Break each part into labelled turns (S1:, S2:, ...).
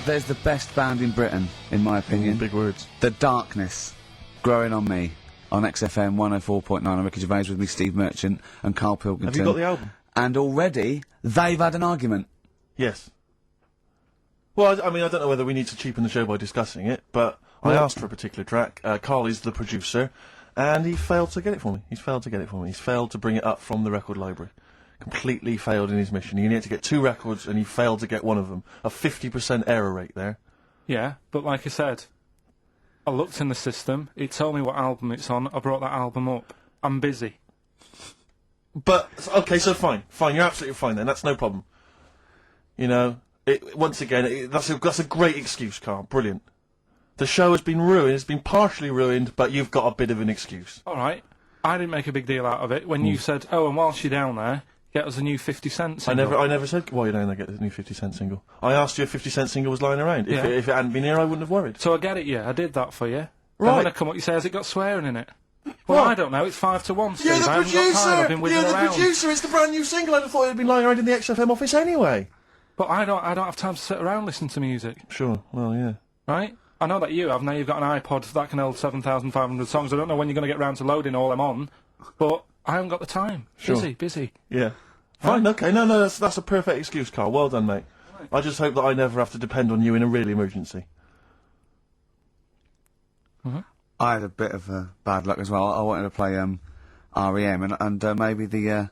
S1: there's the best band in Britain, in my opinion.
S2: Big words.
S1: The Darkness, Growing on Me, on XFM 104.9. I'm Ricky Gervais, with me Steve Merchant and Karl Pilkington.
S2: Have you got the album?
S1: And already, they've had an argument.
S2: Yes. Well, I mean, I don't know whether we need to cheapen the show by discussing it, but I asked for a particular track. Karl is the producer, and he failed to get it for me. He's failed to bring it up from the record library. Completely failed in his mission. He needed to get 2 records, and he failed to get one of them. A 50% error rate there.
S3: Yeah, but like I said, I looked in the system, it told me what album it's on, I brought that album up. I'm busy.
S2: But, okay, so fine, you're absolutely fine then, that's no problem. You know, once again, that's a great excuse, Karl, brilliant. The show has been ruined, it's been partially ruined, but you've got a bit of an excuse.
S3: Alright, I didn't make a big deal out of it when you said, oh, and whilst you're down there, get us a new 50 Cent single.
S2: I never said, while you're down there, get the new 50 Cent single. I asked you if 50 Cent single was lying around. If it hadn't been here, I wouldn't have worried.
S3: So I get it, yeah, I did that for you.
S2: Right.
S3: And when I come up, you say, has it got swearing in it? Well, I don't know, it's 5 to 1, Steve.
S2: You're the
S3: I haven't got time, I've been
S2: producer!
S3: whizzing
S2: You're the
S3: around.
S2: producer! It's the brand new single! I'd have thought it had been lying around in the XFM office anyway!
S3: But I don't have time to sit around listening to music.
S2: Sure, well, yeah.
S3: Right? I know that you have. Now you've got an iPod that can hold 7,500 songs. I don't know when you're going to get round to loading all them on, but I haven't got the time.
S2: Sure.
S3: Busy.
S2: Yeah. Fine, okay, no, that's a perfect excuse, Karl. Well done, mate. Right. I just hope that I never have to depend on you in a real emergency.
S1: I had a bit of bad luck as well. I wanted to play REM, and maybe the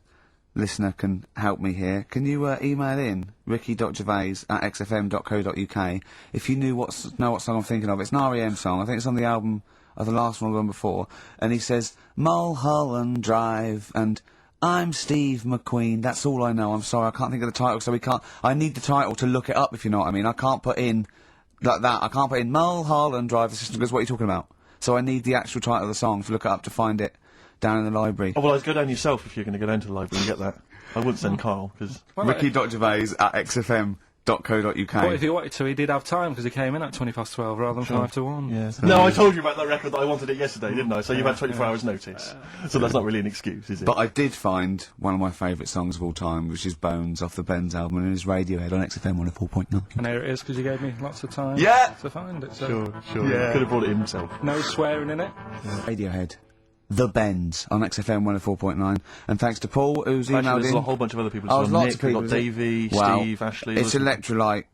S1: listener can help me here. Can you email in ricky.gervais@xfm.co.uk if you know what song I'm thinking of? It's an REM song. I think it's on the album of the last one before. And he says, Mulholland Drive, and I'm Steve McQueen. That's all I know. I'm sorry, I can't think of the title, so I need the title to look it up, if you know what I mean. I can't put in, like that, I can't put in Mulholland Drive, the system goes, what are you talking about? So I need the actual title of the song to look it up to find it down in the library.
S2: Oh, well, I'd go down yourself if you're going to go down to the library and get that. I wouldn't send Karl, because...
S1: Ricky.gervais@xfm.co.uk.
S3: But if he wanted to, he did have time, because he came in at 12 rather than 5 to 1.
S2: Yeah. No, I told you about that record that I wanted it yesterday, didn't I? So you've had 24 hours notice. So that's not really an excuse, is it?
S1: But I did find one of my favourite songs of all time, which is Bones off the Benz album, and it's Radiohead on XFM 104.9.
S3: And here it is, because you gave me lots of time to find it. So.
S2: Sure. Yeah. Could have brought it in himself.
S3: No swearing in it.
S1: Radiohead. The Bends on XFM 104.9, and thanks to Paul who's emailed
S2: there's
S1: in.
S2: a whole bunch of other people.
S1: There's
S2: Nick,
S1: lots of people.
S2: We've got Davey,
S1: Wow.
S2: Steve, Ashley.
S1: It's Electrolyte.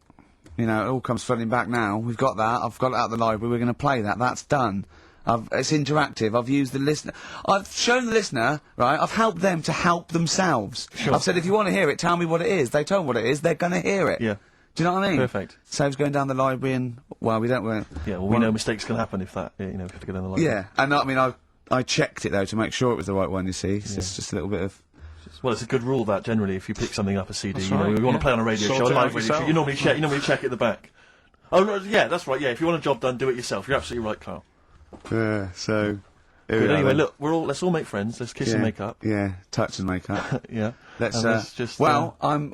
S1: You know, it all comes flooding back now. We've got that. I've got it out of the library. We're going to play that. That's done. It's interactive. I've used the listener. I've shown the listener, right? I've helped them to help themselves.
S2: Sure.
S1: I've said, if you want to hear it, tell me what it is. They told me what it is. They're going to hear it.
S2: Yeah.
S1: Do you know what I mean?
S2: Perfect.
S1: Saves going down the library and, well, we don't...
S2: Yeah, well, we know mistakes can happen if that, if you have to go down the library.
S1: Yeah, and I mean, I checked it, though, to make sure it was the right one, you see. It's just a little bit of...
S2: Well, it's a good rule that, generally, if you pick something up, a CD,
S3: That's
S2: you know,
S3: right,
S2: you want to play on a radio
S3: Sort
S2: show, a
S3: it out
S2: live radio show,
S3: yourself.
S2: you normally check at the back. Oh, no, yeah, that's right, yeah, if you want a job done, do it yourself. You're absolutely right, Karl.
S1: Yeah, so...
S2: But anyway, look, let's all make friends, let's kiss and make up.
S1: Yeah, touch and make up.
S2: Yeah.
S1: Let's
S2: just...
S1: Well, I'm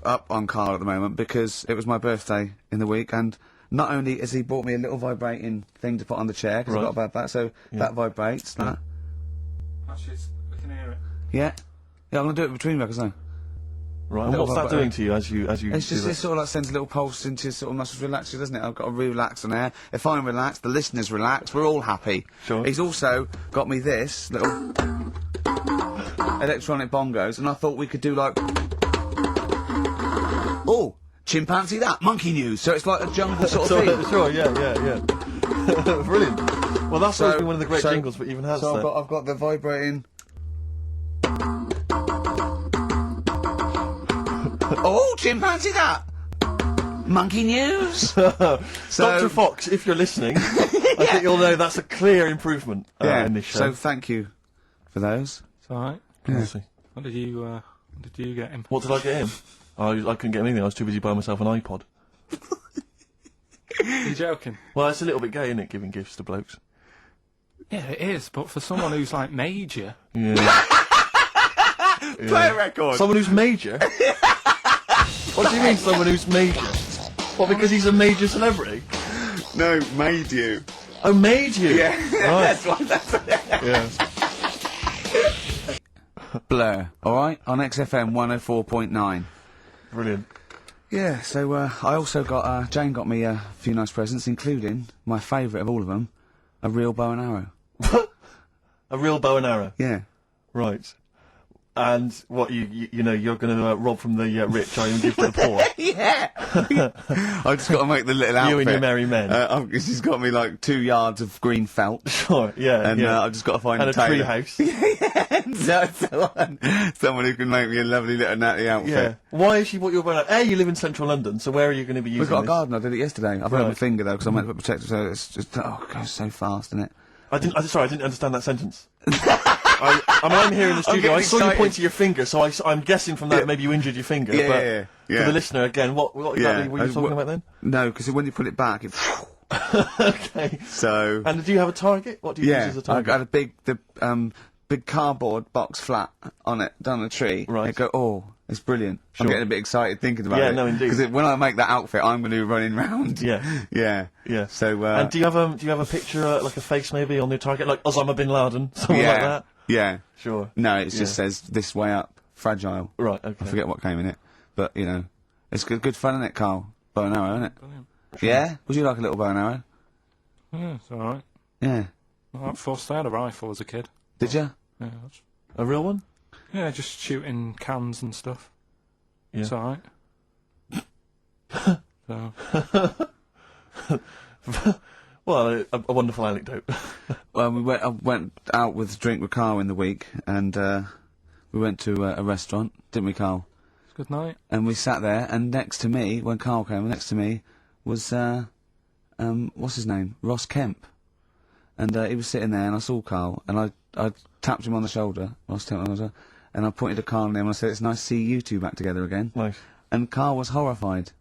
S1: up on Karl at the moment because it was my birthday in the week, and not only has he bought me a little vibrating thing to put on the chair, because I've got a bad back, so that vibrates, that.
S3: Actually, we can hear it.
S1: Yeah, I'm going to do it between records now.
S2: Right, and what's that doing to you as you
S1: It's just, it sort of like sends a little pulse into your sort of muscles, relaxes, doesn't it? I've got to relax on air. If I'm relaxed, the listeners relax, we're all happy.
S2: Sure.
S1: He's also got me this little electronic bongos, and I thought we could do like... Oh, chimpanzee that, monkey news, so it's like a jungle sort of thing.
S2: Sure, yeah. Brilliant. Well, that's always been one of the great jingles that even has
S1: So
S2: that.
S1: I've got the vibrating... Oh, chimpanzee that! Monkey news!
S2: Dr. Fox, if you're listening, I think you'll know that's a clear improvement in this show.
S1: So thank you for those.
S3: It's alright.
S2: We'll see.
S3: What did you get him?
S2: What did I get him? I couldn't get him anything, I was too busy buying myself an iPod.
S3: Are you joking?
S2: Well, it's a little bit gay, isn't it, giving gifts to blokes?
S3: Yeah, it is, but for someone who's like major...
S2: Yeah.
S1: Play a record!
S2: Someone who's major? What do you mean, someone who's major? What, because he's a major celebrity?
S1: No, made you.
S2: Oh, made you?
S1: Yeah,
S2: Right.
S1: that's what.
S2: Yeah.
S1: Blur, alright? On XFM 104.9.
S2: Brilliant.
S1: Yeah, so I also got, Jane got me a few nice presents, including my favourite of all of them, a real bow and arrow.
S2: A real bow and arrow.
S1: Yeah.
S2: Right. And what you know you're going to rob from the rich, are you, and give to the poor?
S1: Yeah! I just got to make the little outfit.
S2: You and your merry men.
S1: She's got me like 2 yards of green felt.
S2: Sure, yeah.
S1: And
S2: yeah.
S1: I've just got to find
S2: and
S1: a tailor.
S2: treehouse.
S1: Someone who can make me a lovely little natty outfit.
S2: Yeah. Why has she bought you a bow and arrow? You live in central London, so where are you going to be using
S1: We've got a
S2: this?
S1: garden, I did it yesterday. I've hurt my
S2: Right.
S1: finger though, because I meant to put protective, so it's just, it goes so fast, isn't it?
S2: Sorry, I didn't understand that sentence. I'm here in the studio. I saw you point to your finger, so I'm guessing from that maybe you injured your finger.
S1: Yeah,
S2: but
S1: yeah.
S2: For the listener, again, what exactly were you talking about then?
S1: No, because when you put it back, it...
S2: Okay.
S1: So...
S2: And do you have a target? What do you use as a
S1: I
S2: target?
S1: got a big cardboard box flat on it, down the tree.
S2: Right.
S1: It go, oh, it's brilliant.
S2: Sure.
S1: I'm getting a bit excited thinking about it.
S2: Yeah, no, indeed.
S1: Because when I make that outfit, I'm going to be running round.
S2: Yeah.
S1: Yeah.
S2: Yeah.
S1: So,
S2: and do you have a picture, like a face maybe, on your target, like Osama bin Laden, something
S1: yeah,
S2: like that?
S1: Yeah.
S2: Sure.
S1: No, it just says this way up, fragile.
S2: Right. Okay.
S1: I forget what came in it, but you know, it's good fun, isn't it, Carl? Bow and arrow, isn't it?
S3: Brilliant.
S1: Yeah. Would you like a little bow and arrow?
S3: Yeah, it's alright.
S1: Yeah.
S3: Well, I had a rifle as a kid.
S1: Did you?
S3: Yeah,
S2: A real one?
S3: yeah, just shooting cans and stuff.
S2: Yeah.
S3: It's alright. So,
S2: Well, a wonderful anecdote.
S1: Well, I went out with a drink with Carl in the week, and we went to a restaurant, didn't we, Carl?
S3: it's a good night.
S1: And we sat there, and next to me, when Carl came, next to me was what's his name? Ross Kemp. And he was sitting there, and I saw Carl, and I tapped him on the shoulder, Ross Kemp, on the shoulder, and I pointed to Carl and him, and I said, "It's nice to see you two back together again."
S2: Nice.
S1: And Carl was horrified.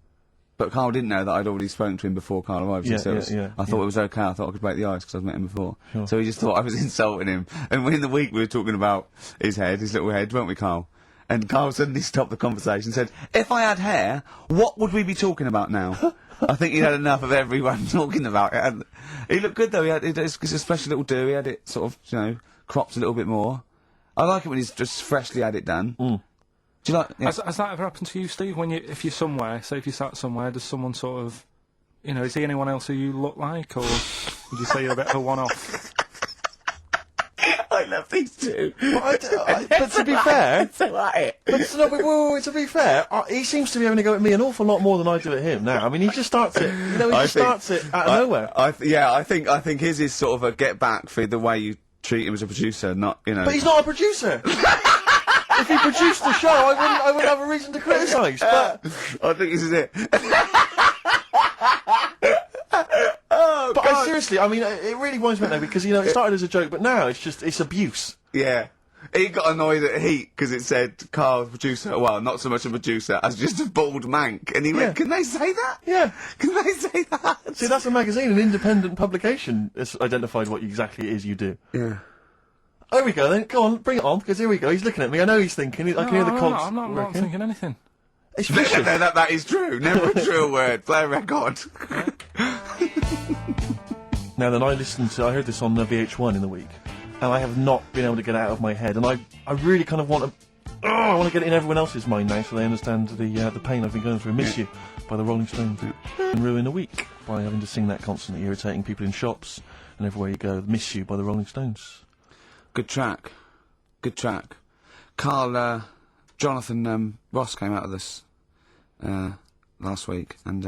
S1: But Carl didn't know that I'd already spoken to him before Carl arrived.
S2: Yeah,
S1: so I thought it was okay. I thought I could break the ice because I'd met him before.
S2: Sure.
S1: So he just thought I was insulting him. And in the week we were talking about his little head, weren't we, Carl? And Carl suddenly stopped the conversation and said, "If I had hair, what would we be talking about now?" I think he had enough of everyone talking about it. And he looked good though. It's a special little do. He had it sort of, cropped a little bit more. I like it when he's just freshly had it done.
S2: Mm.
S1: Do you like? Yeah.
S3: Has that ever happened to you, Steve? If you're somewhere, say if you sat somewhere, does someone sort of, is he anyone else who you look like, or would you say you're a bit of a one-off?
S1: I love these two.
S2: But to be fair,
S1: to
S2: be fair, he seems to be having a go at me an awful lot more than I do at him now. I mean, he just starts it. He starts it out of nowhere.
S1: I think his is sort of a get back for the way you treat him as a producer, not.
S2: But he's not a producer. If he produced the show, I wouldn't have a reason to criticise. But
S1: I think this is it.
S2: Seriously, I mean, it really winds me up now because it started as a joke, but now it's abuse.
S1: Yeah. He got annoyed at Heat because it said Carl, producer, well, not so much a producer, as just a bald mank. And he went, "Can they say that?
S2: Yeah.
S1: Can they say that?"
S2: See, that's a magazine, an independent publication has identified what exactly it is you do.
S1: Yeah.
S2: There we go then, go on, bring it on, because here we go, he's looking at me, I know he's thinking, I can hear the cogs.
S3: I'm not thinking anything.
S2: It's vicious.
S1: That is true. Never a true word. Play a record.
S2: Now then, I heard this on VH1 in the week, and I have not been able to get it out of my head, and I really kind of want to get it in everyone else's mind now so they understand the pain I've been going through. Miss You by the Rolling Stones. And ruin a week by having to sing that constantly, irritating people in shops and everywhere you go. Miss You by the Rolling Stones.
S1: Good track. Carl, Jonathan Ross came out of this last week, and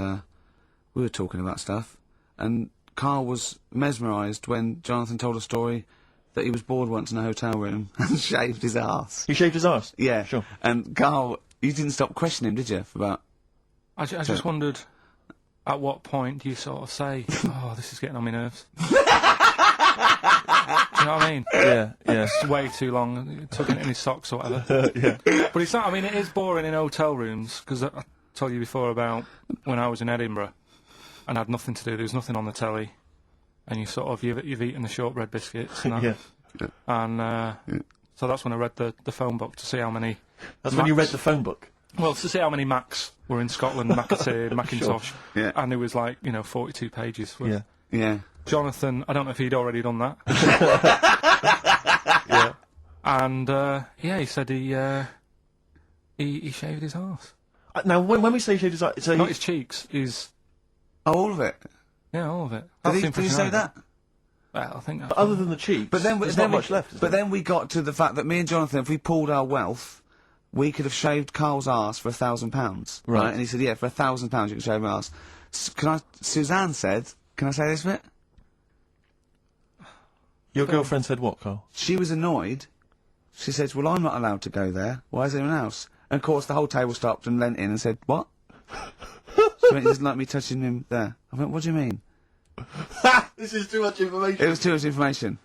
S1: we were talking about stuff, and Carl was mesmerised when Jonathan told a story that he was bored once in a hotel room and shaved his arse.
S2: He shaved his arse?
S1: Yeah.
S2: Sure.
S1: And Carl, you didn't stop questioning him, did you, for about...
S3: I just wondered, at what point do you sort of say, "Oh, this is getting on my nerves"? Do you know what I mean?
S2: Yeah.
S3: It's way too long, tucking it in his socks or whatever.
S2: Yeah.
S3: But it's not, it is boring in hotel rooms, because I told you before about when I was in Edinburgh and had nothing to do, there was nothing on the telly, and you've eaten the shortbread biscuits and that.
S2: Yeah.
S3: And so that's when I read the phone book to see how many...
S2: That's when you read the phone book?
S3: Well, to see how many Macs were in Scotland, McAtee, Macintosh,
S1: Sure. Yeah.
S3: And it was like, 42 pages.
S2: Yeah.
S1: Yeah.
S3: Jonathan, I don't know if he'd already done that.
S2: Yeah.
S3: And, he said he shaved his arse.
S2: Now, when we say shaved his eyes, so
S3: Not his cheeks,
S1: Oh, all of it.
S3: yeah, all of it.
S1: Did he say that?
S3: Well, I think that's...
S2: but other than the cheeks,
S1: But then,
S2: there's
S1: then
S2: not much left.
S1: But then we got to the fact that me and Jonathan, if we pooled our wealth, we could have shaved Carl's arse for £1,000.
S2: Right.
S1: And he said, yeah, for £1,000 you can shave my arse. Suzanne said, can I say this bit?
S2: Your girlfriend said what, Carl?
S1: She was annoyed. She said, well, I'm not allowed to go there. Why is anyone else? And of course the whole table stopped and leant in and said, what? She went, he doesn't like me touching him there. I went, what do you mean?
S2: This is too much information.
S1: It was too much information.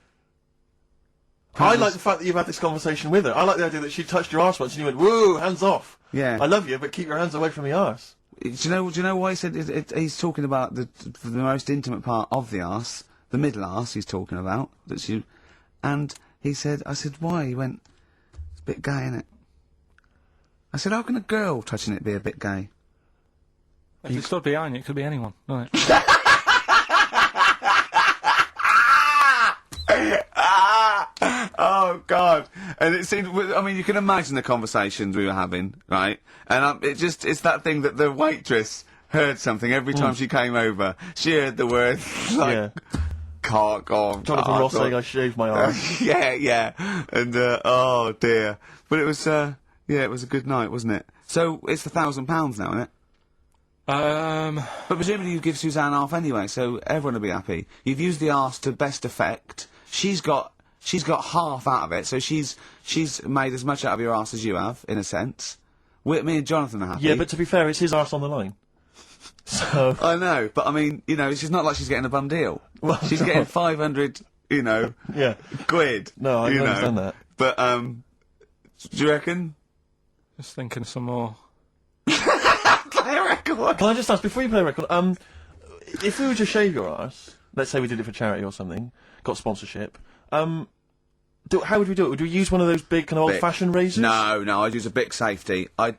S2: I like the fact that you've had this conversation with her. I like the idea that she touched your arse once and you went, whoa, hands off.
S1: Yeah.
S2: I love you, but keep your hands away from the arse.
S1: Do you know why he said he's talking about the most intimate part of the arse, the middle arse he's talking about, and he said, I said, why? He went, it's a bit gay, isn't it? I said, how can a girl touching it be a bit gay?
S3: If it stood behind you, it could be anyone, couldn't it?
S1: Oh, God. And it seemed, I mean, you can imagine the conversations we were having, right? And it's that thing that the waitress heard something every time she came over. She heard the word, like,
S2: Yeah.
S1: cock or...
S2: Jonathan Ross saying I shaved my arse.
S1: yeah. And, oh, dear. But it was, yeah, it was a good night, wasn't it? So, it's £1,000 now, isn't it? But presumably you give Suzanne half anyway, so everyone will be happy. You've used the arse to best effect. She's got half out of it, so she's made as much out of your arse as you have, in a sense. Me and Jonathan are happy.
S2: Yeah, but to be fair, it's his arse on the line. So...
S1: I know, but I mean, you know, it's not like she's getting a bum deal.
S2: Well,
S1: She's
S2: no.
S1: getting 500, you know,
S2: Yeah.
S1: quid.
S2: No, I
S1: you
S2: understand
S1: know.
S2: that.
S1: But, do you reckon?
S3: Just thinking some more.
S1: Play a record.
S2: Can I just ask, before you play a record, if we were to shave your arse, let's say we did it for charity or something, got sponsorship, how would we do it? Would we use one of those big kind of old-fashioned razors?
S1: No, I'd use a Bic Safety. I'd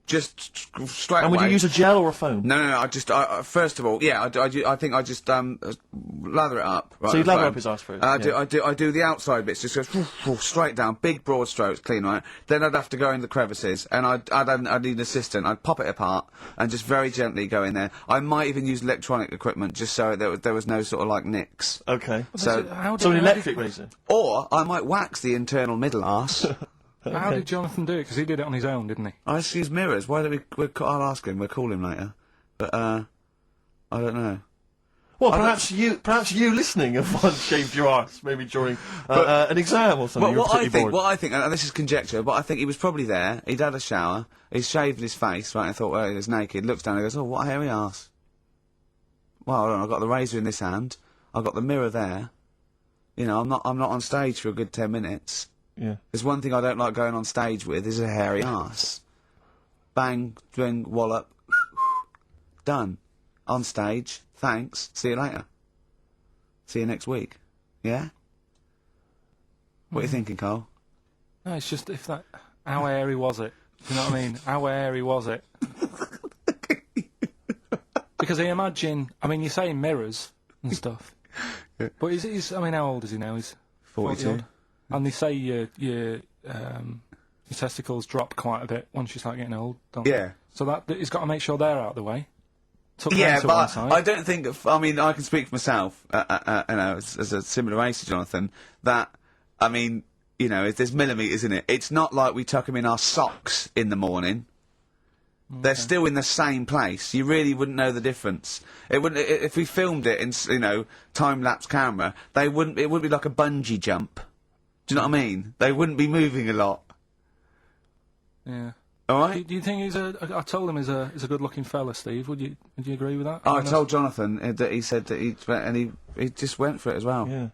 S1: just straight
S2: And
S1: away...
S2: would you use a gel or a foam?
S1: No, I first of all, yeah, I think I just, lather it up. Right,
S2: So you'd lather
S1: foam.
S2: up his arse first?
S1: I
S2: yeah.
S1: do the outside bits, just go straight down, big broad strokes, clean, right? Then I'd have to go in the crevices, and I'd need an assistant. I'd pop it apart, and just very gently go in there. I might even use electronic equipment, just so there was no sort of, like, nicks.
S2: Okay.
S1: So,
S2: So an electric razor?
S1: or I might wax the internal middle arse.
S3: How did Jonathan do it? Because he did it on his own, didn't he?
S1: I just use mirrors. Why don't I'll ask him. We'll call him later. But, I don't know.
S2: Well, perhaps you listening have once shaved your arse, maybe during an exam or something.
S1: Well,
S2: you were particularly bored.
S1: what I think, and this is conjecture, but I think he was probably there, he'd had a shower, he's shaved his face, right, and thought, well, he was naked, looks down and goes, oh, what a hairy arse. Well, hold on, I've got the razor in this hand, I've got the mirror there, you know, I'm not on stage for a good 10 minutes.
S2: Yeah.
S1: There's one thing I don't like going on stage with, is a hairy arse. Bang, swing, wallop, done. On stage, thanks, see you later. See you next week. Yeah? What are you thinking, Carl?
S3: No, it's just how airy was it? Do you know what I mean? How airy was it? Because I imagine, I mean, you're saying mirrors and stuff, but he's, I mean, how old is he now? He's
S1: 42.
S3: odd. And they say your testicles drop quite a bit once you start getting old, don't they?
S1: Yeah.
S3: So he's got to make sure they're out of the way. Tuck them
S1: Yeah,
S3: to one
S1: but
S3: side.
S1: I don't think. I mean, I can speak for myself. You know, as a similar age to Jonathan. That I mean, you know, there's millimetres in it. It's not like we tuck them in our socks in the morning. Okay. They're still in the same place. You really wouldn't know the difference. It wouldn't if we filmed it in time lapse camera. It wouldn't be like a bungee jump. Do you know what I mean? They wouldn't be moving a lot.
S3: Yeah.
S1: All right.
S3: Do you think I told him he's a good-looking fella, Steve. Would you agree with that?
S1: I told Jonathan that he said that he just went for it as well.
S2: Yeah.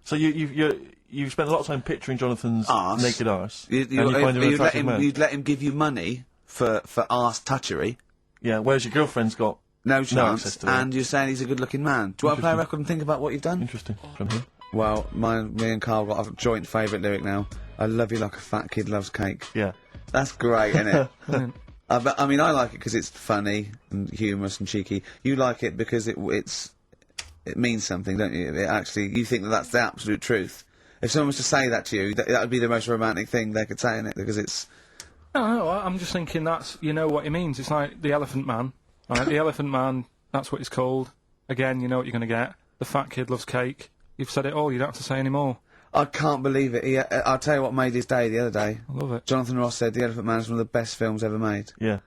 S2: So you've spent a lot of time picturing Jonathan's
S1: Arse.
S2: naked arse.
S1: You
S2: find him an attractive man.
S1: You'd let him give you money for arse touchery.
S2: Yeah, whereas your girlfriend's got
S1: No
S2: access
S1: chance.
S2: to it.
S1: And you're saying he's a good-looking man. Do you want to play a record and think about what you've done?
S2: Interesting from him.
S1: Well, me and Carl got a joint favourite lyric now. I love you like a fat kid loves cake.
S2: Yeah.
S1: That's great, isn't it?
S3: Brilliant.
S1: I mean, I like it because it's funny and humorous and cheeky. You like it because it means something, don't you? You think that that's the absolute truth. If someone was to say that to you, that would be the most romantic thing they could say in it, because it's
S3: No, I'm just thinking you know what he means. It's like the Elephant Man, right? The Elephant Man, that's what it's called. Again, you know what you're going to get. The fat kid loves cake. You've said it all, you don't have to say any more.
S1: I can't believe it. I'll tell you what made his day the other day.
S3: I love it.
S1: Jonathan Ross said The Elephant Man is one of the best films ever made.
S2: Yeah.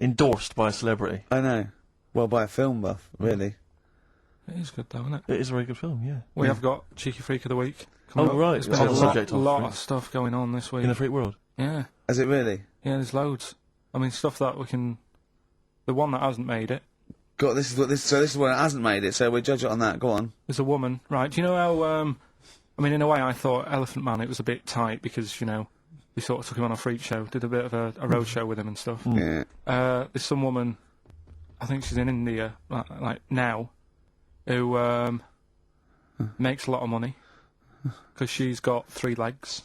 S2: Endorsed by a celebrity.
S1: I know. Well, by a film buff, really.
S3: It is good though, isn't it?
S2: It is a very good film, yeah.
S3: We have got Cheeky Freak of the Week coming up.
S2: Right.
S3: There's been
S2: On the subject
S3: a
S2: of
S3: lot
S2: freak.
S3: of stuff going on this week.
S2: In the freak world.
S3: Yeah.
S1: Is it really?
S3: Yeah, there's loads. I mean, stuff that we can... The one that hasn't made it,
S1: God, this is what it hasn't made it, so we judge it on that. Go on.
S3: there's a woman, right? Do you know how, I mean, in a way, I thought Elephant Man, it was a bit tight because, you know, we sort of took him on a freak show, did a bit of a road show with him and stuff.
S1: Yeah.
S3: There's some woman, I think she's in India, like now, who makes a lot of money because she's got 3 legs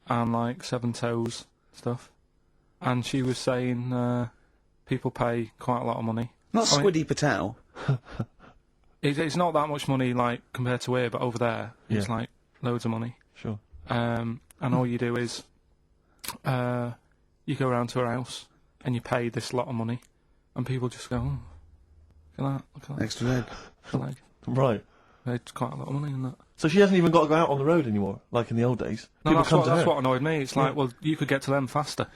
S3: and like 7 toes stuff. And she was saying people pay quite a lot of money.
S1: Not Squiddy Patel.
S3: It's not that much money, like, compared to here, but over there, it's, like, loads of money.
S2: Sure.
S3: And all you do is, you go around to her house, and you pay this lot of money, and people just go, oh, look at that.
S1: Extra leg.
S3: Extra leg.
S2: Right.
S3: It's quite a lot of money in that.
S2: So she hasn't even got to go out on the road anymore, like in the old days.
S3: No,
S2: People
S3: that's,
S2: come
S3: what,
S2: to
S3: that's
S2: her.
S3: what annoyed me. It's like, well, you could get to them faster.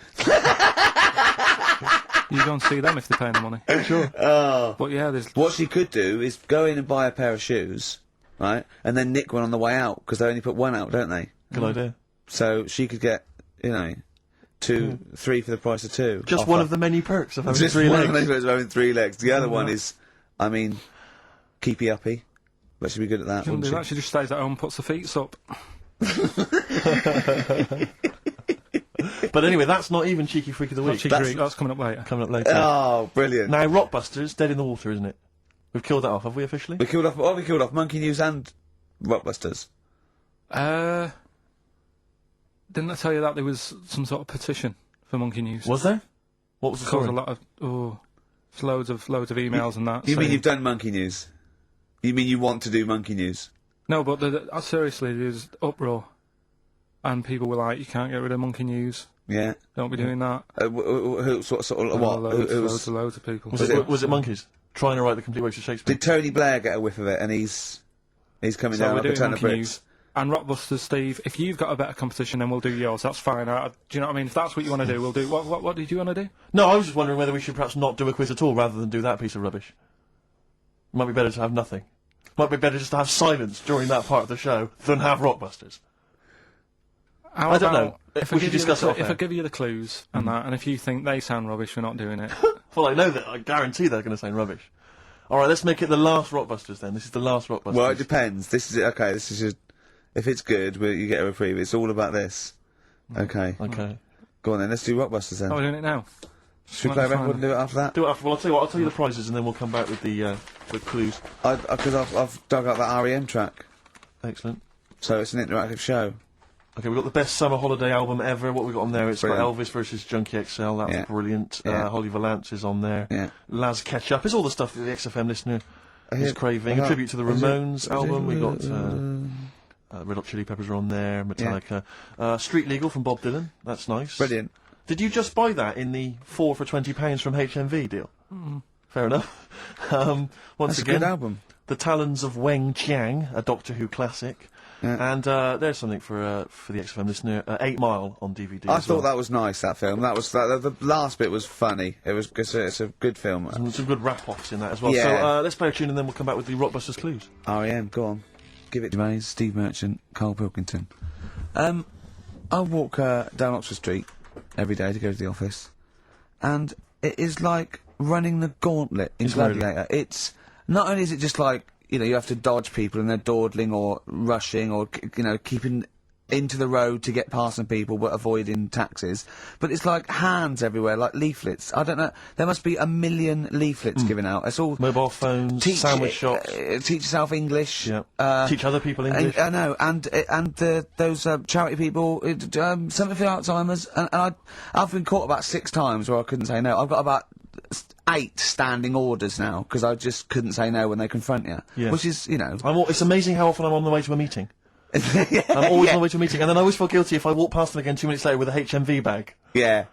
S3: You go and see them if they're paying the money.
S2: Sure.
S1: Oh.
S3: But yeah, there's...
S1: What she could do is go in and buy a pair of shoes, right, and then nick one on the way out, because they only put one out, don't they?
S2: Good idea.
S1: So she could get, you know, 2, 3 for the price of 2.
S2: Just
S1: offer.
S2: one of the many perks of having
S1: Just
S2: 3
S1: one
S2: legs.
S1: of the many perks of having 3 legs. The other one is, I mean, keepy uppy. But she'd be good at that,
S3: She
S1: wouldn't
S3: do
S1: she?
S3: that. She just stays at home, puts her feet up.
S2: But anyway, that's not even Cheeky Freak of the Week.
S3: That's coming up later.
S2: Coming up later.
S1: Oh, brilliant.
S2: Now, Rockbusters, dead in the water, isn't it? We've killed that off, have we officially?
S1: We killed off Monkey News and Rockbusters.
S3: Didn't I tell you that there was some sort of petition for Monkey News?
S2: Was there? What was the
S3: Caused
S2: story?
S3: a lot of there's loads of emails and that.
S1: You mean
S3: saying-
S1: you've done Monkey News? You mean you want to do Monkey News?
S3: No, but seriously, there's uproar, and people were like, "You can't get rid of Monkey News.
S1: Yeah.
S3: Don't be doing that."
S1: Who sort of
S3: Oh,
S1: what?
S3: Loads of people.
S2: Was it monkeys? Trying to write the complete works of Shakespeare?
S1: Did Tony Blair get a whiff of it, and he's coming
S3: So
S1: down
S3: we're
S1: like a
S3: doing
S1: ton of
S3: Monkey
S1: bricks?
S3: News. And Rockbusters, Steve, if you've got a better competition, then we'll do yours. That's fine. Do you know what I mean? If that's what you want to do, we'll do. What did you want to do?
S2: No, I was just wondering whether we should perhaps not do a quiz at all rather than do that piece of rubbish. Might be better to have nothing. Might be better just to have silence during that part of the show than have Rockbusters.
S3: How
S2: I don't
S3: about
S2: know.
S3: If
S2: We
S3: I
S2: should
S3: give you
S2: discuss it off
S3: if I
S2: air.
S3: give you the clues and that, and if you think they sound rubbish, we're not doing it.
S2: Well, I know that. I guarantee they're going to sound rubbish. All right, let's make it the last Rockbusters then. This is the last Rockbusters.
S1: Well, it depends. This is okay. This is just, if it's good, you get a reprieve. It's all about this. Okay.
S2: Okay.
S1: Go on then. Let's do Rockbusters then.
S3: Oh, we're doing it now.
S1: Should we play a
S3: fine.
S1: record and do it after that?
S2: Do it after. Well, I'll tell you what. I'll tell you the prizes and then we'll come back with the clues.
S1: Because I've dug up that REM track,
S2: Excellent.
S1: so it's an interactive show.
S2: Okay, we've got the best summer holiday album ever. What we got on there? It's got
S1: Brilliant.
S2: Elvis versus Junkie XL. That's
S1: Yeah.
S2: brilliant.
S1: Yeah.
S2: Holly Valance is on there.
S1: Yeah.
S2: Laz Ketchup. It's all the stuff that the XFM listener is craving.
S1: I
S2: A tribute to the
S1: is it-
S2: Ramones
S1: is
S2: album.
S1: it-
S2: We got Red Hot Chili Peppers are on there. Metallica. Street Legal from Bob Dylan. That's nice.
S1: Brilliant.
S2: Did you just buy that in the 4 for £20 from HMV deal? Fair enough. Once
S1: That's a
S2: again,
S1: good album.
S2: The Talons of Weng Chiang, a Doctor Who classic.
S1: Yeah.
S2: And there's something for the XFM listener. 8 Mile on DVD.
S1: I
S2: as
S1: thought
S2: well.
S1: that was nice. That film. The last bit was funny. It's a good film.
S2: And some good rap-offs in that as well.
S1: Yeah.
S2: So let's play a tune and then we'll come back with the Rockbusters clues.
S1: REM. Go on. Give it to me. Steve Merchant, Karl Pilkington. I walk down Oxford Street every day to go to the office, and it is like running the gauntlet in Gladiator. It's not only is it just like, you know, you have to dodge people and they're dawdling or rushing or keeping into the road to get past some people but avoiding taxis, but it's like hands everywhere, like leaflets. I don't know, there must be 1 million leaflets given out. It's all
S2: Mobile phones, sandwich shops.
S1: teach yourself English.
S2: Yeah. Teach other people English.
S1: I know, and those charity people, something for Alzheimer's, and I've been caught about 6 times where I couldn't say no. I've got about 8 standing orders now because I just couldn't say no when they confront you.
S2: Yeah.
S1: Which is, you know,
S2: It's amazing how often I'm on the way to a meeting. I'm always on my way to a meeting, and then I always feel guilty if I walk past them again 2 minutes later with a HMV bag.
S1: Yeah,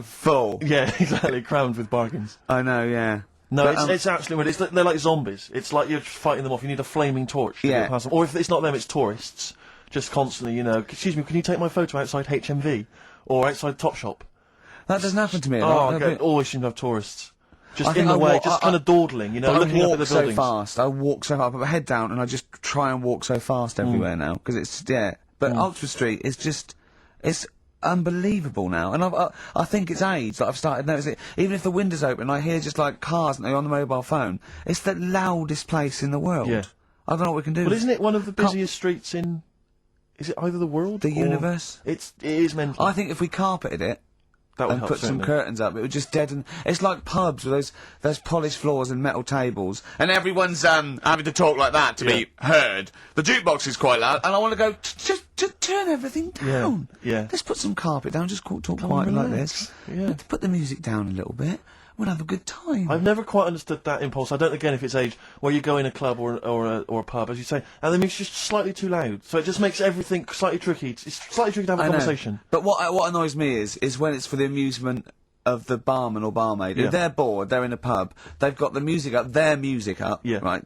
S1: full.
S2: Yeah, exactly, crammed with bargains.
S1: I know, yeah.
S2: No,
S1: But,
S2: it's absolutely weird. They're like zombies. It's like you're fighting them off. You need a flaming torch to
S1: Yeah.
S2: get past them. Or if it's not them, it's tourists. Just constantly, you know, excuse me, can you take my photo outside HMV? Or outside Topshop?
S1: that doesn't happen to me.
S2: Always seem to have tourists. Just
S1: I
S2: in
S1: think
S2: the
S1: I
S2: way,
S1: walk-
S2: just
S1: I-
S2: kind of dawdling, you know,
S1: But
S2: looking
S1: I
S2: up
S1: walk
S2: at the
S1: so
S2: buildings.
S1: fast. I walk so fast. I put my head down and I just try and walk so fast everywhere now because it's But Oxford Street is just it's unbelievable now, and I think it's age that I've started noticing it. Even if the window's open, I hear just like cars and they're on the mobile phone. It's the loudest place in the world.
S2: Yeah.
S1: I don't know what we can do.
S2: But isn't it one of the busiest streets in? Is it either the world?
S1: The
S2: or
S1: universe?
S2: It is mental.
S1: I think if we carpeted it
S2: That would
S1: and
S2: help.
S1: put some
S2: certainly.
S1: curtains up, it would just deaden. It's like pubs with those polished floors and metal tables, and everyone's having to talk like that to be heard. The jukebox is quite loud, and I want to go just turn everything down.
S2: Yeah.
S1: Let's put some carpet down. Just talk
S2: Come on,
S1: quietly like
S2: relax.
S1: this.
S2: Yeah.
S1: Put the music down a little bit. We'll have a good time.
S2: I've never quite understood that impulse. I don't, again, if it's age, where you go in a club or a pub, as you say, and the music's just slightly too loud. So it just makes everything slightly tricky. It's slightly tricky to have a
S1: I know.
S2: conversation.
S1: But what annoys me is when it's for the amusement of the barman or barmaid.
S2: Yeah.
S1: If they're bored, they're in a pub, they've got the music up, their music up,
S2: Yeah.
S1: right,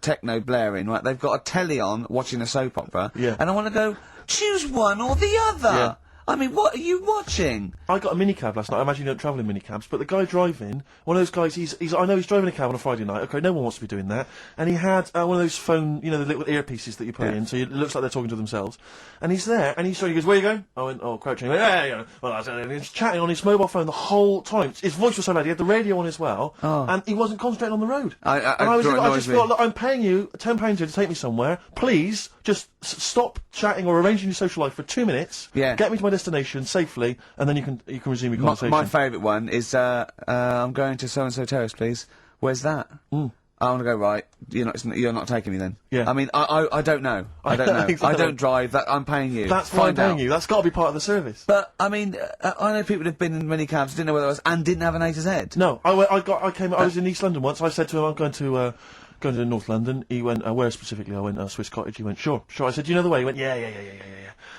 S1: techno blaring, right, they've got a telly on, watching a soap opera,
S2: Yeah.
S1: and I want to go, choose one or the other!
S2: Yeah.
S1: I mean, what are you watching?
S2: I got a minicab last night. I imagine you don't travel in minicabs, but the guy driving, one of those guys, I know he's driving a cab on a Friday night. Okay, no one wants to be doing that. And he had one of those phone, you know, the little earpieces that you put in, so it looks like they're talking to themselves. And he's there, and he goes, where you going? I went, oh, crouching. He went, yeah, yeah. Well, and he's chatting on his mobile phone the whole time. His voice was so loud, he had the radio on as well, and he wasn't concentrating on the road.
S1: I
S2: just felt like I'm paying you £10 here to take me somewhere. Please, just stop chatting or arranging your social life for 2 minutes.
S1: Yeah.
S2: Get me to my destination safely, and then you can resume your conversation.
S1: My favourite one is, I'm going to so-and-so terrace, please. Where's that? I want to go, right, you're not taking me then.
S2: Yeah.
S1: I mean, I don't know. I don't know.
S2: Exactly.
S1: I don't drive, I'm paying you.
S2: That's why I'm
S1: Find out.
S2: paying you. That's got to be part of the service.
S1: But, I mean, I know people who've been in many cabs, didn't know where it was, and didn't have an A to Z.
S2: No, I was in East London once. I said to him, I'm going to North London. He went, where specifically? I went, Swiss Cottage. He went, sure. I said, do you know the way? He went, yeah.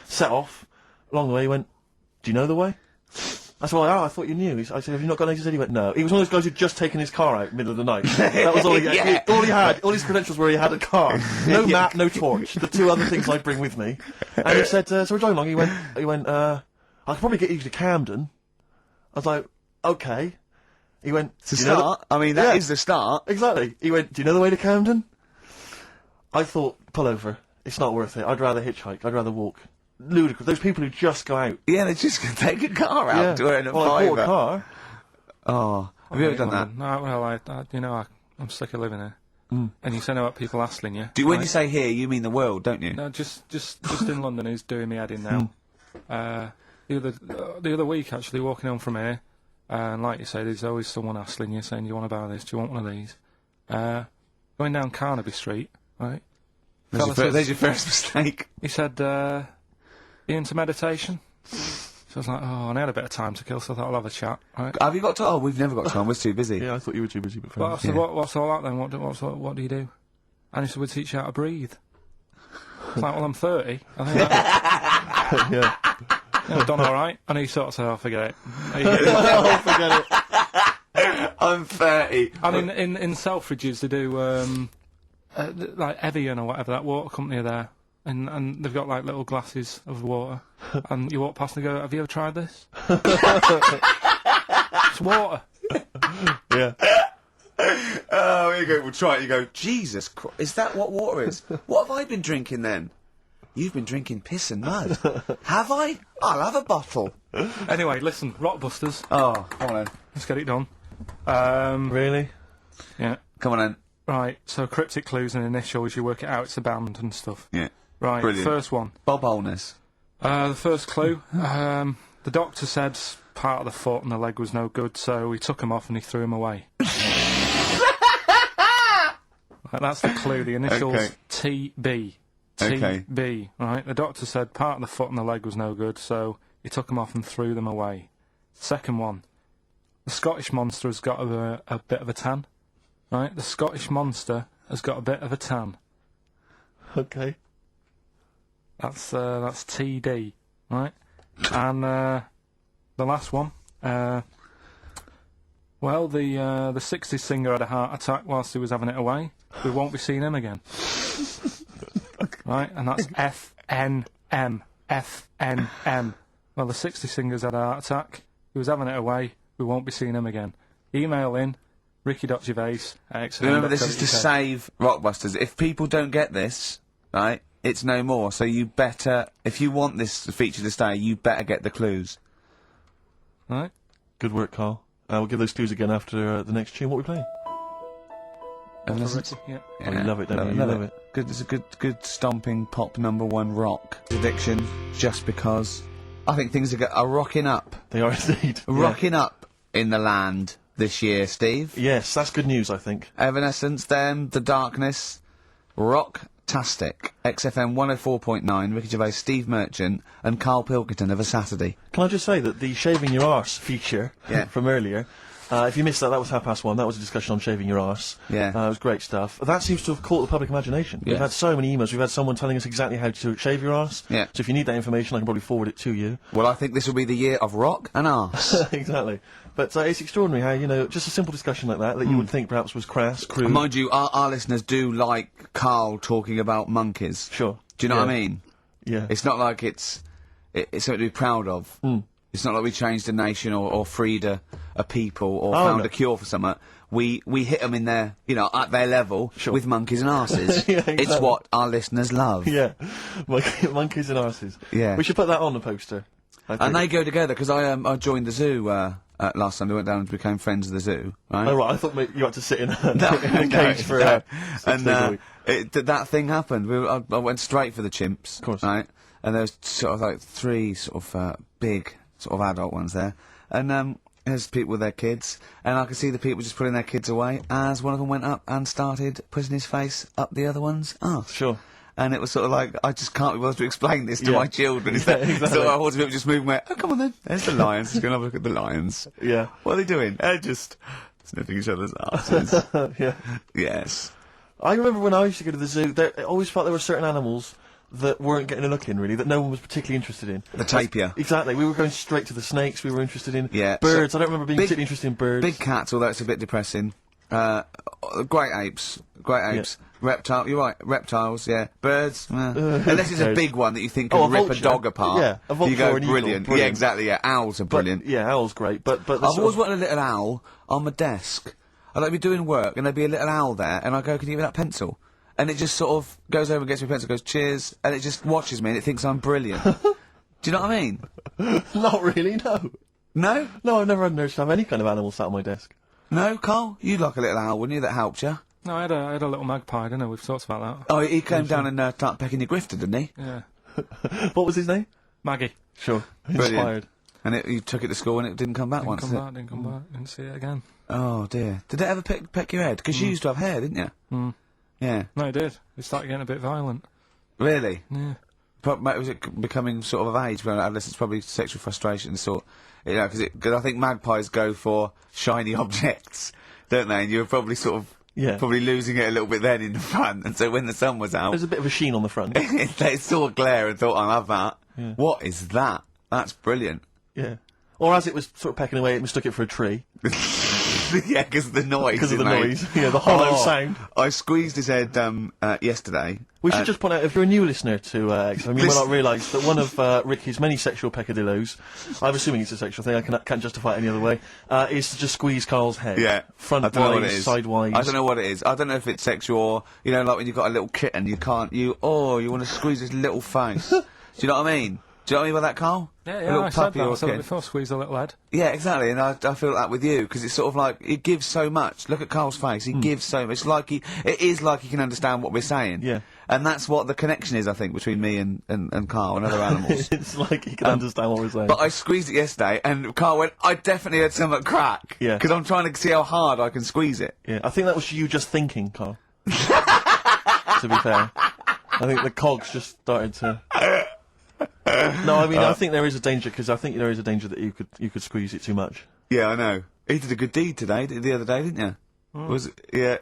S2: Set off. Along the way, he went, do you know the way? I said, well, I thought you knew. I said, have you not got an A to Z? He went, no. He was one of those guys who'd just taken his car out middle of the night. That was all he had.
S1: Yeah.
S2: All he had, all his credentials were he had a car. No map, no torch. The two other things I bring with me. And he said, so we're driving along. He went, I could probably get you to Camden. I was like, okay. He went,
S1: It's a
S2: "Do you know
S1: start. I mean, that is the start.
S2: Exactly. He went, do you know the way to Camden? I thought, pull over. It's not worth it. I'd rather hitchhike. I'd rather walk. Ludicrous. Those people who just go out.
S1: Yeah, they're just going to take a car out to earn a
S2: well, I bought
S1: fiver.
S2: a car.
S1: Oh, have you ever done that?
S3: No, well, I'm sick of living here. And you say no about people hassling you.
S1: When you say here, you mean the world, don't you?
S3: No, just in London, who's doing me head in now. The other week, actually, walking home from here, and like you say, there's always someone hassling you, saying, do you want to buy this? Do you want one of these? Going down Carnaby Street, right?
S1: There's your first mistake.
S3: He said, you into meditation? So I was like, oh, and I had a bit of time to kill, so I thought I'll have a chat, right?
S1: Have you got time? Oh, we've never got time. We're too busy.
S2: Yeah, I thought you were too busy before.
S3: But I said, what's all that then? What do you do? And he said, we teach you how to breathe. I was like, well, I'm 30. I think
S2: Yeah.
S3: I've done all right. And he sort of said, oh, forget it.
S2: Oh, forget it.
S1: I'm 30.
S3: I mean, in Selfridges, they do, like Evian or whatever, that water company are there. And they've got, like, little glasses of water. And you walk past and go, have you ever tried this? It's water.
S2: Yeah.
S1: Oh, here you go. We'll try it. You go, Jesus Christ, is that what water is? What have I been drinking then? You've been drinking piss and mud. Have I? I'll have a bottle.
S3: Anyway, listen, Rockbusters.
S1: Oh, come on then.
S3: Let's get it done.
S2: Really?
S3: Yeah.
S1: Come on then.
S3: Right, so cryptic clues and initials, you work it out, it's a band and stuff.
S1: Yeah.
S3: Right,
S1: Brilliant.
S3: first one.
S1: Bob Holness.
S3: The first clue, the doctor said part of the foot and the leg was no good, so he took him off and he threw him away. Right, that's the clue, the initials
S1: Okay.
S3: TB.
S1: Okay.
S3: TB, right? The doctor said part of the foot and the leg was no good, so he took them off and threw them away. Second one, the Scottish monster has got a bit of a tan. Right, the Scottish monster has got a bit of a tan.
S2: Okay.
S3: That's TD, right? And the last one. Well, the 60s singer had a heart attack whilst he was having it away. We won't be seeing him again. Right, and that's FNM. FNM. Well, the 60s singer's had a heart attack. He was having it away. We won't be seeing him again. Email in ricky.gervais@xfm.co.uk.
S1: Remember, this is to save Rockbusters. If people don't get this, right, it's no more. So you better, if you want this feature to stay, you better get the clues.
S3: Right?
S2: Good work, Carl. We'll give those clues again after the next tune. What are we playing?
S1: Evanescence?
S3: Yeah.
S2: Oh, you love it, don't you? You love it.
S1: Good, it's a good stomping pop #1 rock. Addiction, just because I think things are rocking up.
S2: They are indeed.
S1: Rocking up in the land this year, Steve.
S2: Yes, that's good news, I think.
S1: Evanescence, them, The Darkness, rock-tastic. XFM 104.9, Ricky Gervais, Steve Merchant, and Karl Pilkington of A Saturday.
S2: Can I just say that the shaving your arse feature from earlier, if you missed that, that was 1:30. That was a discussion on shaving your arse.
S1: Yeah.
S2: It was great stuff. That seems to have caught the public imagination.
S1: Yeah.
S2: We've had so many emails. We've had someone telling us exactly how to shave your arse.
S1: Yeah.
S2: So if you need that information, I can probably forward it to you.
S1: Well, I think this will be the year of rock and arse.
S2: Exactly. But it's extraordinary how, you know, just a simple discussion like that you would think perhaps was crass, crude.
S1: And mind you, our listeners do like Karl talking about monkeys.
S2: Sure.
S1: Do you know what I mean?
S2: Yeah.
S1: It's not like it's something to be proud of. It's not like we changed a nation or freed a people or found a cure for something. We hit them in their, you know, at their level with monkeys and arses.
S2: Yeah, exactly.
S1: It's what our listeners love.
S2: Yeah. Monkeys and arses.
S1: Yeah.
S2: We should put that on the poster.
S1: And they go together, because I joined the zoo last Sunday, went down and became friends of the zoo, right?
S2: Oh, right, I thought you had to sit in a cage for
S1: no.
S2: 6 days a week.
S1: That thing happened. I went straight for the chimps,
S2: Of course.
S1: right? And there was sort of like 3 sort of big sort of adult ones there, and there's people with their kids, and I could see the people just putting their kids away as one of them went up and started putting his face up the other one's arse.
S2: Sure.
S1: And it was sort of like, I just can't be bothered to explain this to
S2: Yeah.
S1: my children.
S2: Yeah, exactly.
S1: So I watch people just moving away. Oh, come on then. There's the lions. Let's go and have a look at the lions.
S2: Yeah.
S1: What are they doing? They're just sniffing each other's asses.
S2: Yeah.
S1: Yes.
S2: I remember when I used to go to the zoo, I always felt there were certain animals that weren't getting a look in, really, that no one was particularly interested in.
S1: The tapir.
S2: Exactly. We were going straight to the snakes we were interested in.
S1: Yeah.
S2: Birds.
S1: So
S2: I don't remember being particularly interested in birds.
S1: Big cats, although it's a bit depressing. Great apes. Reptile, you're right, reptiles, yeah. Birds, unless it's a
S2: birds.
S1: big one that you think could
S2: Oh, a
S1: rip
S2: vulture.
S1: a dog apart.
S2: Yeah, a vulture
S1: you go,
S2: or an eagle,
S1: brilliant. Yeah,
S2: brilliant.
S1: exactly, yeah. Owls are
S2: But-
S1: brilliant.
S2: Yeah, owl's great, but the
S1: I've
S2: sort
S1: always
S2: of-
S1: wanted a little owl on my desk. I'd like to be doing work, and there'd be a little owl there, and I go, can you give me that pencil? And it just sort of goes over and gets me a pencil, goes, cheers, and it just watches me, and it thinks I'm brilliant. Do you know what I mean?
S2: Not really, no.
S1: No?
S2: No, I've never had an urge to have any kind of animal sat on my desk.
S1: No, Carl? You'd like a little owl, wouldn't you, that helped you?
S3: No, I had a little magpie, didn't I? We've talked about that.
S1: Oh, he came down and started pecking your grifter, didn't he?
S3: Yeah.
S2: What was his name?
S3: Maggie.
S2: Sure.
S1: Brilliant.
S2: Inspired.
S1: And you took it to school and it didn't come back
S3: Didn't
S1: once,
S3: come
S1: did it?
S3: back, didn't come back, didn't see it again.
S1: Oh, dear. Did it ever peck your head? Because you used to have hair, didn't you?
S3: Mm.
S1: Yeah.
S3: No, it did. It started getting a bit violent.
S1: Really?
S3: Yeah.
S1: Was it becoming sort of age when adolescents? Probably sexual frustration, sort. You know, because I think magpies go for shiny objects, don't they? And you were probably sort of probably losing it a little bit then in the front, and so when the sun was out,
S2: There's a bit of a sheen on the front.
S1: they saw glare and thought, "I'll have that."
S2: Yeah.
S1: What is that? That's brilliant.
S2: Yeah. Or as it was sort of pecking away, it mistook it for a tree.
S1: Yeah, because of the noise.
S2: Because of the
S1: it made.
S2: noise. Yeah, the hollow sound.
S1: I squeezed his head yesterday.
S2: We should just point out, if you're a new listener to XFM, you might not realise that one of Ricky's many sexual peccadillos, I'm assuming it's a sexual thing, I can't justify it any other way, is to just squeeze Carl's head.
S1: Yeah. I don't know what it
S2: Front-wise,
S1: is.
S2: sidewise.
S1: I don't know what it is. I don't know if it's sexual or, you know, like when you've got a little kitten, you want to squeeze his little face. Do you know what I mean? Do you know what I mean by that, Carl?
S3: Yeah,
S1: A
S3: yeah,
S1: little
S3: I said
S1: puppy
S3: that.
S1: or
S3: I said it
S1: kitten.
S3: before, squeeze a little head.
S1: Yeah, exactly, and I feel that with you, because it's sort of like, it gives so much. Look at Carl's face, he gives so much. It is like he can understand what we're saying.
S2: Yeah.
S1: And that's what the connection is, I think, between me and Carl and other animals.
S2: It's like he can understand what we're saying.
S1: But I squeezed it yesterday, and Carl went, I definitely heard something crack.
S2: Yeah.
S1: Because I'm trying to see how hard I can squeeze it.
S2: Yeah, I think that was you just thinking, Carl. To be fair. I think the cogs just started to... No, I mean, I think there is a danger, because I think there is a danger that you could squeeze it too much.
S1: Yeah, I know. He did a good deed today, the other day, didn't you? Was it? Yeah.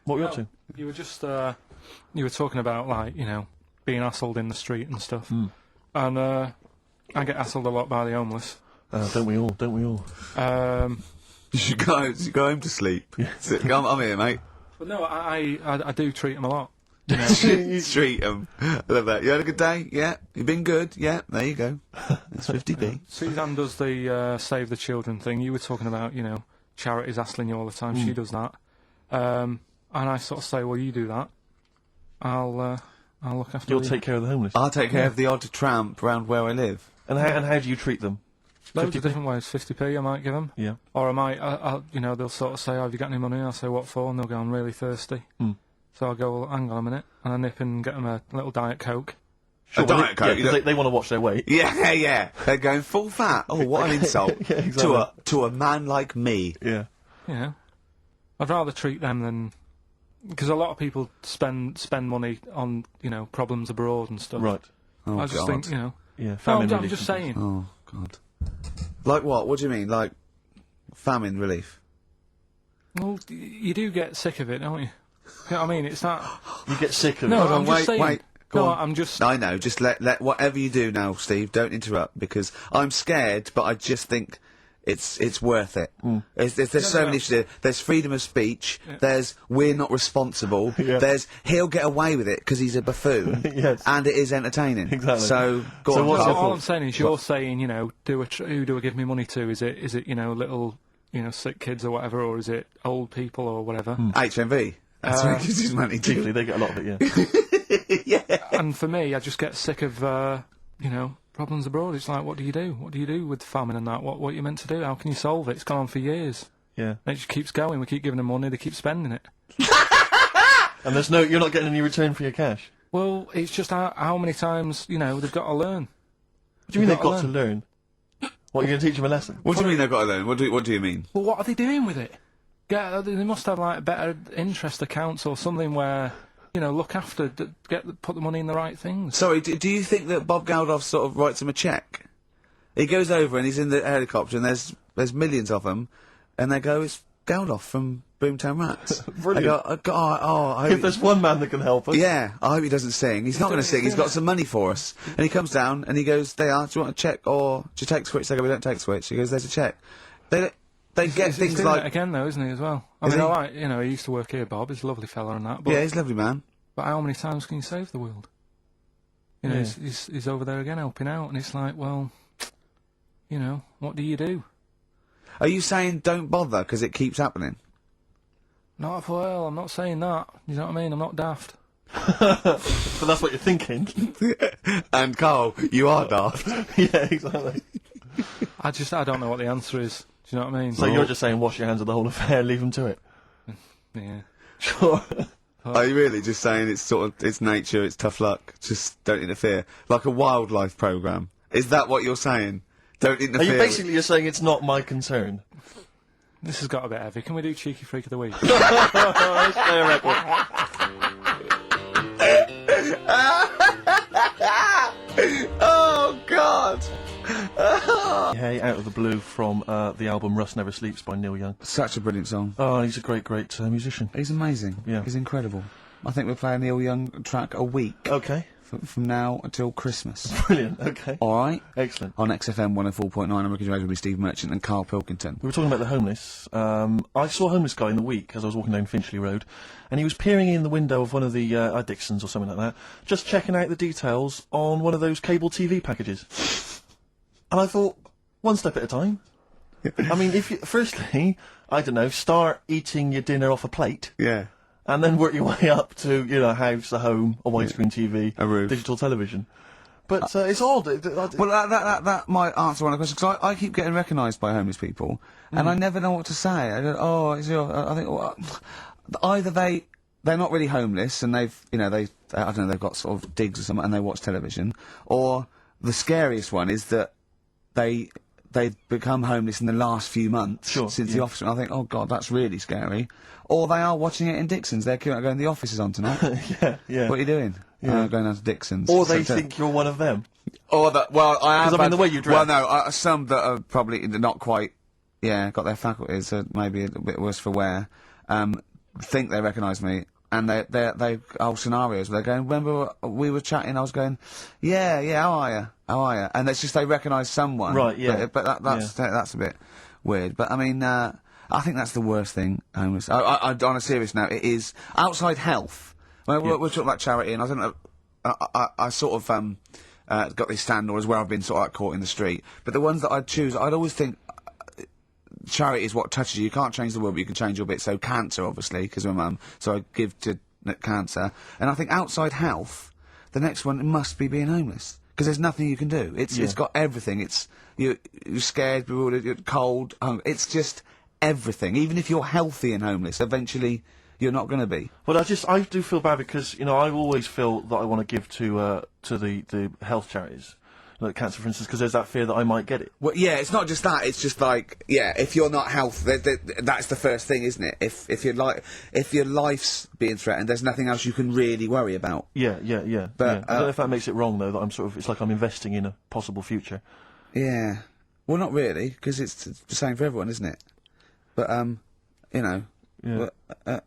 S2: What were you up to?
S3: You were just, you were talking about, like, you know, being hassled in the street and stuff. And I get hassled a lot by the homeless.
S2: Don't we all? Don't we all?
S1: You should go home to sleep. I'm here, mate.
S3: But no, I do treat them a lot.
S1: You treat them. I love that. You had a good day? Yeah. You been good? Yeah. There you go. That's 50p.
S3: Suzanne does the Save the Children thing. You were talking about, charities hassling you all the time. She does that. And I sort of say, well, you do that. I'll look after
S2: You'll take care of the homeless.
S1: I'll take care of the odd tramp round where I live.
S2: And how do you treat them?
S3: Loads of different ways. 50p I might give them.
S2: Yeah.
S3: Or I might, they'll sort of say, oh, have you got any money? I'll say, what for? And they'll go, I'm really thirsty. So I'll go, well, hang on a minute. And I nip and get them a little Diet Coke.
S1: Sure, a Diet Coke?
S2: Yeah, they want to watch their weight.
S1: Yeah. They're going full fat. Oh, what an insult.
S2: Yeah, exactly.
S1: To a man like me.
S2: Yeah.
S3: I'd rather treat them than... Because a lot of people spend money on, problems abroad and stuff.
S1: Right.
S3: I just think,
S2: Yeah, famine
S3: I'm
S2: relief
S3: just
S2: and
S3: saying.
S1: Oh, God. Like what? What do you mean? Like famine relief?
S3: Well, you do get sick of it, don't you? You know what I mean? It's that...
S2: You get sick of
S3: No,
S2: it.
S3: I'm just saying.
S1: Wait. Go on.
S3: I'm just...
S1: I know. Just let whatever you do now, Steve. Don't interrupt because I'm scared, but I just think it's worth it. There's so many issues here. There's freedom of speech.
S3: Yeah.
S1: There's we're not responsible.
S2: Yeah.
S1: There's he'll get away with it because he's a buffoon.
S2: Yes.
S1: And it is entertaining.
S2: Exactly.
S1: So go
S2: So
S1: on.
S2: what's
S1: Carl.
S2: your
S3: all I'm saying is you're saying, who do I give me money to? Is it little, sick kids or whatever, or is it old people or whatever?
S1: HMV. That's where he gives his money to.
S2: Particularly, they get a lot of it, yeah.
S1: Yeah.
S3: And for me, I just get sick of, problems abroad. It's like, what do you do? What do you do with famine and that? What are you meant to do? How can you solve it? It's gone on for years.
S2: Yeah.
S3: And it just keeps going. We keep giving them money. They keep spending it.
S2: And you're not getting any return for your cash.
S3: Well, it's just how many times, they've got to learn.
S2: What do you mean they've got to learn? What, you're going to teach them a lesson?
S1: What do you mean they've got to learn? What do you mean?
S3: Well, what are they doing with it? They must have, better interest accounts or something where... look after, put the money in the right things.
S1: Sorry, do you think that Bob Geldof sort of writes him a cheque? He goes over and he's in the helicopter and there's millions of them, and they go, it's Geldof from Boomtown Rats.
S2: Brilliant.
S1: I hope
S2: If there's one man that can help us.
S1: yeah, I hope he doesn't sing. He's not going to sing. He's got some money for us. And he comes down and he goes, do you want a cheque or do you take Switch? They go, we don't take Switch. He goes, there's a cheque. They get
S3: He's
S1: things
S3: doing
S1: like...
S3: it again, though, isn't he, as well? I
S1: Is
S3: mean,
S1: he?
S3: I like, he used to work here, Bob. He's a lovely fella and that. But,
S1: Yeah, he's a lovely man.
S3: but how many times can you save the world?
S2: Yeah.
S3: He's over there again helping out, and it's like, well, what do you do?
S1: Are you saying don't bother because it keeps happening?
S3: Not well, I'm not saying that. You know what I mean? I'm not daft.
S2: But that's what you're thinking.
S1: And Carl, you are daft.
S2: Yeah, exactly.
S3: I don't know what the answer is. Do you know what I mean?
S2: So you're just saying wash your hands of the whole affair, leave them to it.
S3: Yeah.
S2: Sure.
S1: Are you really just saying it's nature, it's tough luck, just don't interfere? Like a wildlife programme. Is that what you're saying? Don't
S2: Are
S1: interfere.
S2: you basically you're saying it's not my concern?
S3: This has got a bit heavy. Can we do Cheeky Freak of the Week?
S2: Let's play a record.
S1: Oh, God!
S2: Hey, out of the blue from the album Rust Never Sleeps by Neil Young.
S1: Such a brilliant song.
S2: Oh, he's a great musician.
S1: He's amazing.
S2: Yeah.
S1: He's incredible. I think we're playing Neil Young track a week
S2: Okay.
S1: from now until Christmas.
S2: Brilliant, okay.
S1: Alright?
S2: Excellent.
S1: On XFM 104.9, I'm Ricky Radio with Steve Merchant and Karl Pilkington.
S2: We were talking about the homeless. I saw a homeless guy in the week as I was walking down Finchley Road, and he was peering in the window of one of the Dixons or something like that, just checking out the details on one of those cable TV packages. And I thought, one step at a time. I mean, firstly, I don't know, start eating your dinner off a plate.
S1: Yeah.
S2: And then work your way up to, a house, a home, a widescreen TV,
S1: A roof.
S2: digital television. But it's odd.
S1: Well, that might answer one of the questions, because I keep getting recognised by homeless people, and I never know what to say. I go, I think, well, either they're not really homeless, and they've got sort of digs or something, and they watch television, or the scariest one is that they've become homeless in the last few months since the office, and I think, oh God, that's really scary. Or they are watching it in Dixon's. They're going, the office is on tonight.
S2: yeah.
S1: What are you doing?
S2: Yeah.
S1: Going down to Dixon's.
S2: Or they think you're one of them.
S1: Or that, well, I have.
S2: 'Cause I mean, the way you dress.
S1: Well, no, some that are probably not quite, got their faculties, maybe a bit worse for wear, think they recognise me. and they whole scenarios where they're going, remember we were chatting, I was going, yeah, how are you? And it's just they recognise someone.
S2: Right, yeah.
S1: But that's a bit weird. But I mean, I think that's the worst thing, homeless. On a serious note, it is outside health. Well, we're talking about charity, and I don't know, I sort of, got these standards where I've been sort of like caught in the street. But the ones that I'd choose, I'd always think, charity is what touches you. You can't change the world, but you can change your bit. So cancer, obviously, because my mum, so I give to cancer. And I think outside health, the next one must be being homeless, because there's nothing you can do. It's got everything. You're scared, bewildered, you're cold, hungry. It's just everything. Even if you're healthy and homeless, eventually you're not going to be.
S2: Well, I do feel bad because, you know, I always feel that I want to give to the health charities, like cancer, for instance, because there's that fear that I might get it.
S1: Well, yeah, it's not just that. It's just like, yeah, if you're not healthy, that's the first thing, isn't it? If your life's being threatened, there's nothing else you can really worry about.
S2: Yeah.
S1: But
S2: I don't know if that makes it wrong though. That I'm sort of, it's like I'm investing in a possible future.
S1: Yeah. Well, not really, because it's the same for everyone, isn't it? But you know.
S2: Yeah.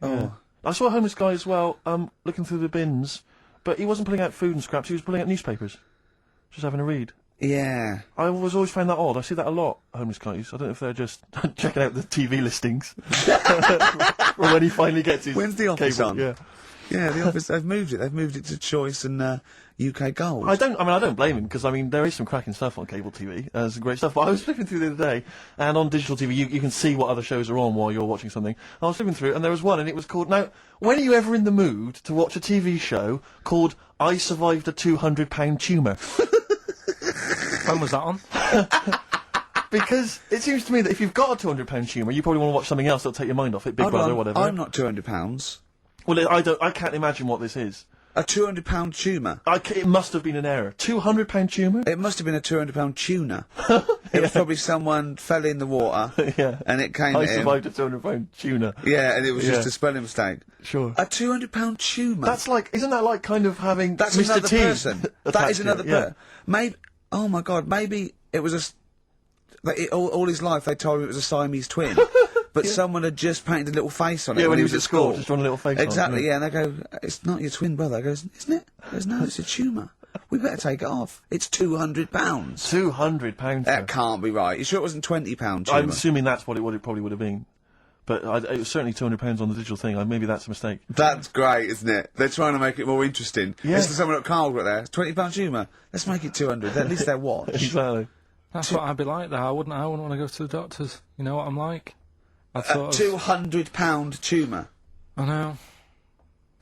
S1: Oh.
S2: I saw a homeless guy as well, looking through the bins, but he wasn't pulling out food and scraps. He was pulling out newspapers, just having a read.
S1: Yeah.
S2: I always found that odd. I see that a lot, homeless guys. I don't know if they're just checking out the TV listings. Or when he finally gets his
S1: When's The Office
S2: cable,
S1: on?
S2: Yeah.
S1: Yeah, The Office, they've moved it. They've moved it to Choice and UK Gold.
S2: I don't blame him, because, I mean, there is some cracking stuff on cable TV. Some great stuff. But I was flipping through the other day, and on digital TV, you can see what other shows are on while you're watching something. I was flipping through, and there was one, and it was called... Now, when are you ever in the mood to watch a TV show called I Survived a £200 Tumour?
S3: When was that on?
S2: Because it seems to me that if you've got a £200 tumour, you probably want to watch something else that'll take your mind off it, Big
S1: Hold
S2: Brother,
S1: on,
S2: whatever.
S1: I'm not £200.
S2: Well, I can't imagine what this is.
S1: A £200 tumour.
S2: It must have been an error. £200 tumour?
S1: It must have been a £200 tuna. It was probably someone fell in the water,
S2: Yeah.
S1: and it came
S2: I
S1: at him.
S2: survived a £200 tuna.
S1: Yeah, and it was
S2: Yeah.
S1: just a spelling mistake.
S2: Sure.
S1: A £200 tumour.
S2: That's like, isn't that like kind of having
S1: That's
S2: Mr.
S1: another
S2: T
S1: person. That
S2: attached
S1: is
S2: to
S1: another
S2: it, yeah.
S1: person. Maybe. Oh my God. Maybe it was all his life they told him it was a Siamese twin, but someone had just painted a little face on it.
S2: Yeah, when he was
S1: at
S2: at school, just drawn a little face on it,
S1: Exactly.
S2: yeah.
S1: Yeah, and they go, "It's not your twin brother." He goes, "Isn't it?" He goes, "No, it's a tumour. We better take it off. It's £200."
S2: £200.
S1: That can't be right. You sure it wasn't £20 tumour?
S2: I'm assuming that's what it probably would have been. But it was certainly £200 on the digital thing. Maybe that's a mistake.
S1: That's great, isn't it? They're trying to make it more interesting.
S2: Yeah.
S1: It's someone at Carl got there. £20 tumour. Let's make it 200. At least they're watch.
S2: Exactly.
S3: That's what I'd be like, though. I wouldn't want to go to the doctors. You know what I'm like? I'd sort of...
S1: £200 tumour.
S3: I know.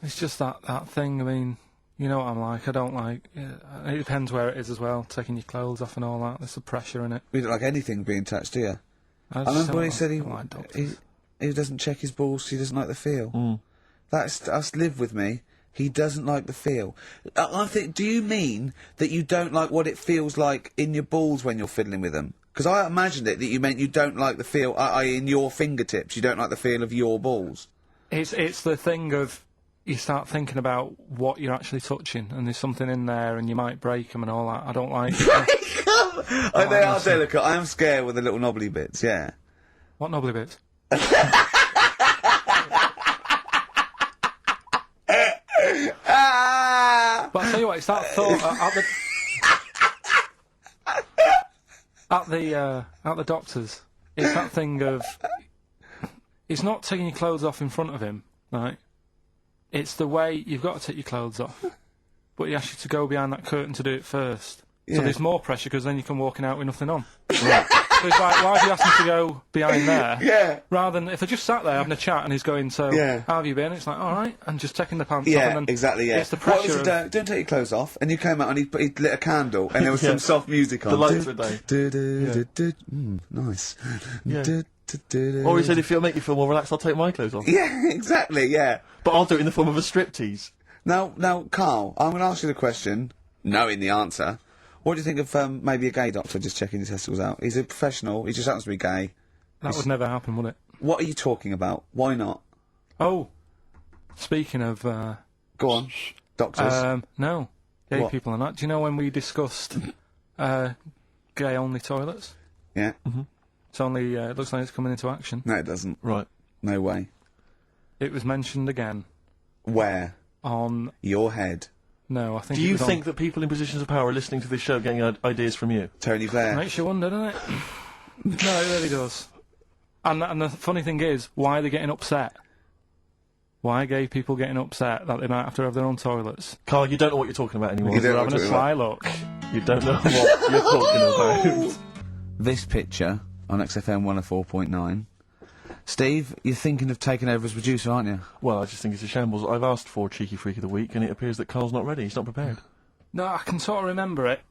S3: It's just that thing, I mean, you know what I'm like. I don't like... it depends where it is as well, taking your clothes off and all that. There's the pressure in it.
S1: We don't like anything being touched, do you?
S3: I
S1: remember when he said
S3: like
S1: he doesn't check his balls, he doesn't like the feel.
S2: Mm.
S1: That's live with me. He doesn't like the feel. I think, do you mean that you don't like what it feels like in your balls when you're fiddling with them? Because I imagined it that you meant you don't like the feel, in your fingertips, you don't like the feel of your balls.
S3: It's the thing of, you start thinking about what you're actually touching, and there's something in there, and you might break them and all that. I don't like...
S1: They are delicate. I am scared with the little knobbly bits, yeah.
S3: What knobbly bits? But I'll tell you what, it's that thought at the doctor's. It's that thing of, it's not taking your clothes off in front of him, right? It's the way you've got to take your clothes off, but he asks you to go behind that curtain to do it first.
S1: Yeah.
S3: So there's more pressure because then you can walk in out with nothing on. Right. So it's like, why have you asked me to go behind there?
S1: Yeah.
S3: Rather than if I just sat there having a chat and he's going, so
S1: Yeah.
S3: how have you been? It's like, all right, and just taking the pants off.
S1: Yeah,
S3: And then
S1: exactly, yeah.
S3: It's the
S1: What
S3: pressure
S1: was it, don't take your clothes off, and you came out and he lit a candle, and there was
S2: Yeah.
S1: some soft music on.
S2: The lights were down.
S1: Nice.
S2: Yeah. Or he said, if it'll make you feel more relaxed, I'll take my clothes off.
S1: Yeah, exactly, yeah.
S2: But I'll do it in the form of a striptease.
S1: Now, Carl, I'm going to ask you the question, knowing the answer. What do you think of maybe a gay doctor just checking his testicles out? He's a professional, he just happens to be gay.
S3: That would never happen, would it?
S1: What are you talking about? Why not?
S3: Oh, speaking of...
S1: Go on. Doctors.
S3: no. Gay
S1: What?
S3: people are not. Do you know when we discussed gay-only toilets?
S1: Yeah.
S3: It's only... it looks like it's coming into action.
S1: No, it doesn't.
S2: Right.
S1: No way.
S3: it was mentioned again
S1: Where?
S3: on...
S1: Your head.
S3: No, I think
S2: Do
S3: it
S2: you
S3: was
S2: think that people in positions of power are listening to this show getting ideas from you?
S1: Tony Blair.
S3: Makes you wonder, doesn't it? No, it really does. And the funny thing is, why are they getting upset? Why are gay people getting upset that they might have to have their own toilets?
S2: Carl, you don't know what you're talking about anymore.
S1: You
S3: They're
S1: don't know
S3: having a
S1: what
S3: sly look.
S2: You don't know what you're talking about.
S1: This picture on XFM 104.9. Steve, you're thinking of taking over as producer, aren't you?
S2: Well, I just think it's a shambles. I've asked for Cheeky Freak of the Week, and it appears that Carl's not ready. He's not prepared.
S3: No, I can sort of remember it.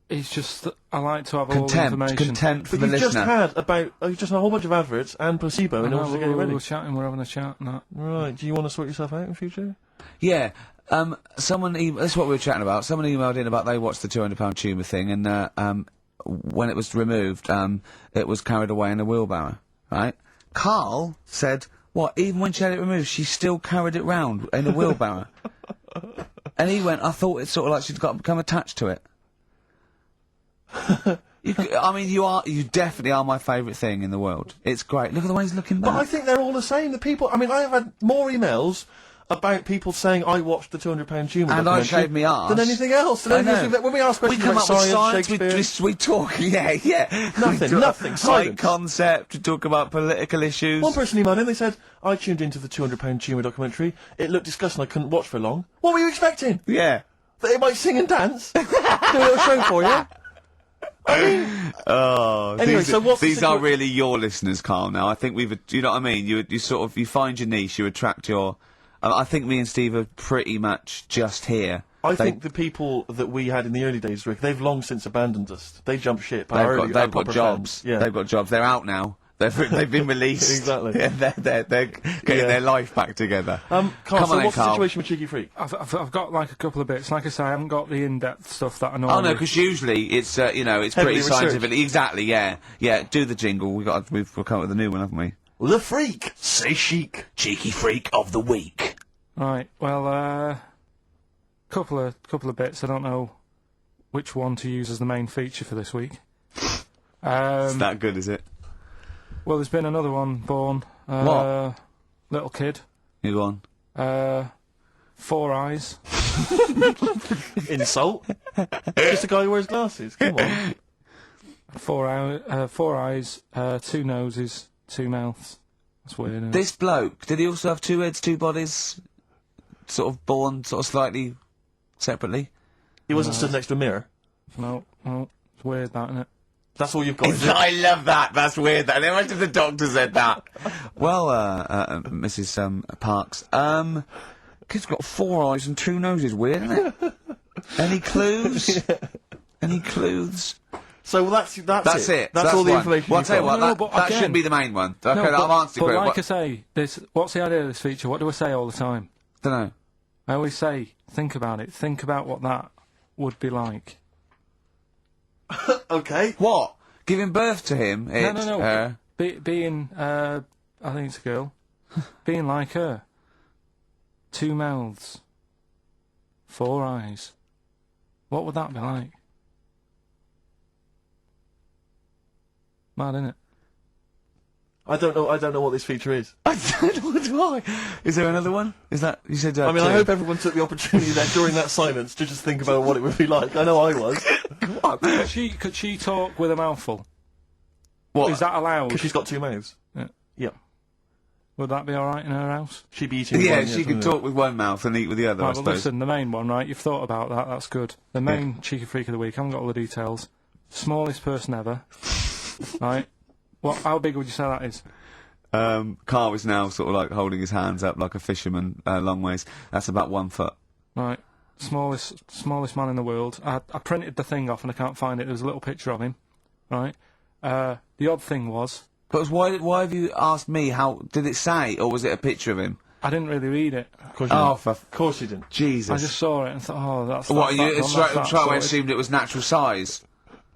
S3: It's just that I like to have all the
S1: Contempt
S3: information.
S1: for
S2: But
S1: the
S2: you've just
S1: listener.
S2: had you've just had a whole bunch of adverts and placebo in order to get you ready.
S3: We're chatting, we're having a chat and that.
S2: Right, do you want to sort yourself out in future?
S1: Yeah. That's what we were chatting about. Someone emailed in about they watched the £200 tumour thing, and when it was removed, it was carried away in a wheelbarrow, right? Karl said, what, even when she had it removed, she still carried it round in a wheelbarrow? And he went, I thought it's sort of like she'd become attached to it. You definitely are my favourite thing in the world. It's great. Look at the way he's looking back.
S2: But I think they're all the same. The people, I mean, I have had more emails about people saying I watched the £200 tumour
S1: And I
S2: documentary
S1: shaved me arse.
S2: than anything else.
S1: I know.
S2: When we ask
S1: We
S2: questions
S1: come
S2: about
S1: up with science,
S2: Shakespeare...
S1: we talk, yeah.
S2: Nothing, nothing,
S1: High
S2: silence.
S1: concept, we talk about political issues.
S2: One person emailed in, they said, I tuned into the £200 tumour documentary. It looked disgusting, I couldn't watch for long. What were you expecting?
S1: Yeah.
S2: That it might sing and dance? Do a little show for you? I mean...
S1: Oh,
S2: Anyway,
S1: these,
S2: so what's the
S1: these are really your listeners, Karl, now. I think you know what I mean? You sort of, you find your niche, you attract your... I think me and Steve are pretty much just here.
S2: I think the people that we had in the early days, Rick, they've long since abandoned us. They jumped ship.
S1: They've got jobs.
S2: Yeah.
S1: They've got jobs. They're out now. They've been released.
S2: Exactly.
S1: Yeah, they're getting their life back together.
S2: Carl,
S1: Come
S2: so
S1: on then,
S2: what's the
S1: Karl.
S2: situation with Cheeky Freak?
S3: I've got like a couple of bits. Like I say, I haven't got the in-depth stuff that I know.
S1: Oh no, because usually it's it's
S2: Heavily
S1: pretty
S2: researched.
S1: scientific. Exactly, yeah. Do the jingle. We've come up with a new one, haven't we?
S2: The Freak! Say chic.
S1: Cheeky Freak of the Week.
S3: Right. Well, couple of bits. I don't know which one to use as the main feature for this week.
S1: It's that good, is it?
S3: Well, there's been another one born.
S1: What?
S3: Little kid.
S1: You go on.
S3: 4 eyes.
S2: Insult? Just a guy who wears glasses. Come on.
S3: 4 eyes, 2 noses, 2 mouths. That's weird, isn't it?
S1: This bloke, did he also have 2 heads, 2 bodies? Sort of born sort of slightly separately?
S2: He wasn't stood next to a mirror.
S3: No, it's weird, that, isn't it?
S2: That's all you've got, is it?
S1: I love that. That's weird. That. Imagine if the doctor said that. Well, Mrs. Parks, kid's got 4 eyes and 2 noses. Weird, isn't it? Any clues? Any clues?
S2: So that's it. That's all the
S1: one.
S2: information
S1: Well, I'll
S2: you've
S1: tell you
S2: got.
S1: what,
S3: No, but
S1: that
S3: again-
S1: shouldn't be the main one. Okay,
S3: No,
S1: I've answered
S3: but
S1: it.
S3: like I say, what's the idea of this feature? What do I say all the time?
S1: Don't know.
S3: I always say, think about it. Think about what that would be like.
S2: Okay.
S1: What? Giving birth to him?
S3: No. Being, I think it's a girl. Being like her. 2 mouths. 4 eyes. What would that be like? Mad, innit?
S2: I don't know what this feature is.
S1: I don't know what do I. Is there another one? Is that you said?
S2: I mean, I
S1: 2?
S2: hope everyone took the opportunity there during that silence to just think about what it would be like. I know I was.
S3: Could she talk with a mouthful?
S1: What?
S3: Is that allowed?
S2: Because she's got 2 mouths.
S3: Yeah.
S2: Yeah.
S3: Would that be alright in her house?
S2: She'd be eating with
S1: Yeah,
S2: one,
S1: she could
S2: something
S1: talk with one mouth and eat with the other. I
S3: Right, but
S1: suppose.
S3: listen, the main one, right? You've thought about that. That's good. The main cheeky freak of the week. I haven't got all the details. Smallest person ever. Right? How big would you say that is?
S1: Karl is now sort of like holding his hands up like a fisherman, long ways. That's about 1 foot.
S3: Right. Smallest man in the world. I printed the thing off and I can't find it. There's a little picture of him. Right. The odd thing was,
S1: But why have you asked me? How did it say, or was it a picture of him?
S3: I didn't really read it.
S2: Of course you
S1: Oh,
S2: didn't.
S1: for
S2: Of course you didn't.
S1: Jesus!
S3: I just saw it and thought, oh, that's
S1: What?
S3: that
S1: You
S3: done,
S1: straight
S3: that's
S1: away
S3: sorted.
S1: assumed it was natural size.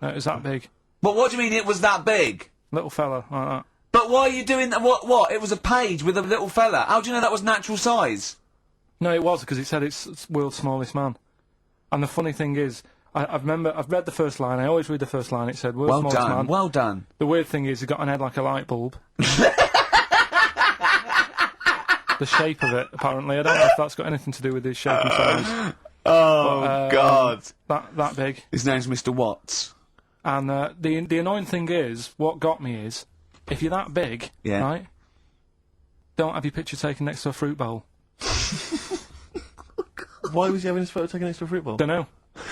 S3: It was that big.
S1: But what do you mean it was that big?
S3: Little fella like that.
S1: But why are you doing that? What? It was a page with a little fella. How do you know that was natural size?
S3: No, it was because it said it's world's smallest man. And the funny thing is, I've read the first line. I always read the first line. It said world's
S1: Well
S3: smallest
S1: done.
S3: man.
S1: Well done.
S3: The weird thing is, he got an head like a light bulb. the shape of it, apparently. I don't know if that's got anything to do with his shape and size.
S1: Oh, God.
S3: That big.
S1: His name's Mr. Watts.
S3: And the annoying thing is, what got me is, if you're that big,
S1: Yeah.
S3: right, don't have your picture taken next to a fruit bowl.
S2: Why was he having his photo taken next to a fruit bowl?
S3: Don't know.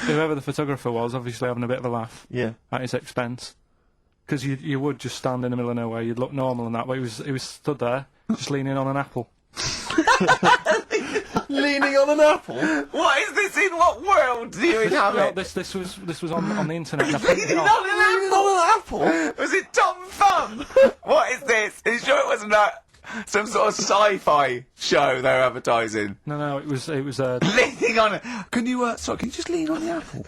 S3: Whoever the photographer was, obviously having a bit of a laugh
S2: Yeah.
S3: at his expense. Because you would just stand in the middle of nowhere, you'd look normal and that, but he was stood there, just leaning on an apple.
S2: Leaning on an apple?
S1: What is this? In what world do you inhabit?
S3: No, this was on the internet. And I printed
S1: Leaning
S3: it off.
S1: on an apple? Was it Tom Thumb? What is this? Are you sure it wasn't some sort of sci-fi show they were advertising?
S3: No, it was
S1: Leaning on it. Can you just lean on the apple?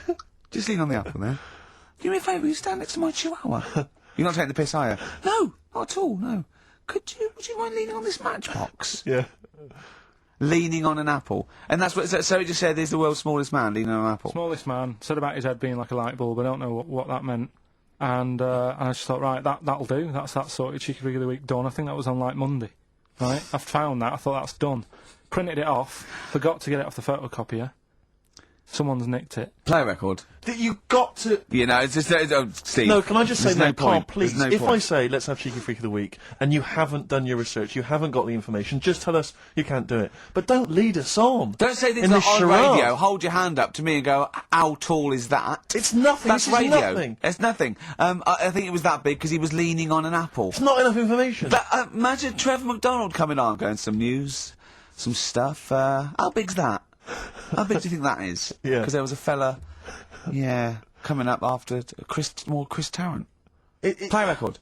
S1: Just lean on the apple there. Do me a favour, you stand next to my chihuahua. You're not taking the piss, are you? No, not at all, no. Would you mind leaning on this matchbox?
S2: Yeah.
S1: Leaning on an apple. And that's what, so it just said he's the world's smallest man leaning on an apple.
S3: smallest man, said about his head being like a light bulb. I don't know what that meant. And I just thought, right, that'll do. That's that sorted. Cheeky Figure of the Week done. I think that was on like Monday. Right? I found that. I thought that's done. Printed it off. Forgot to get it off the photocopier. Someone's nicked it.
S1: Play a record.
S2: That you got to...
S1: You know, it's just, Steve.
S2: No, can I just say,
S1: there's no
S2: no, Carl,
S1: point.
S2: please,
S1: There's no
S2: if
S1: point.
S2: I say, let's have Cheeky Freak of the Week, and you haven't done your research, you haven't got the information, just tell us you can't do it. But don't lead us on.
S1: Don't say things
S2: in
S1: like
S2: this
S1: on
S2: charade.
S1: radio, hold your hand up to me and go, how tall is that?
S2: It's nothing.
S1: That's
S2: This is
S1: radio.
S2: nothing.
S1: It's nothing. I think it was that big because he was leaning on an apple.
S2: It's not enough information.
S1: But imagine Trevor McDonald coming on, going some news, some stuff. How big's that? How big do you think that is?
S2: Yeah.
S1: Because there was a fella, coming up after Chris Tarrant. Play a record.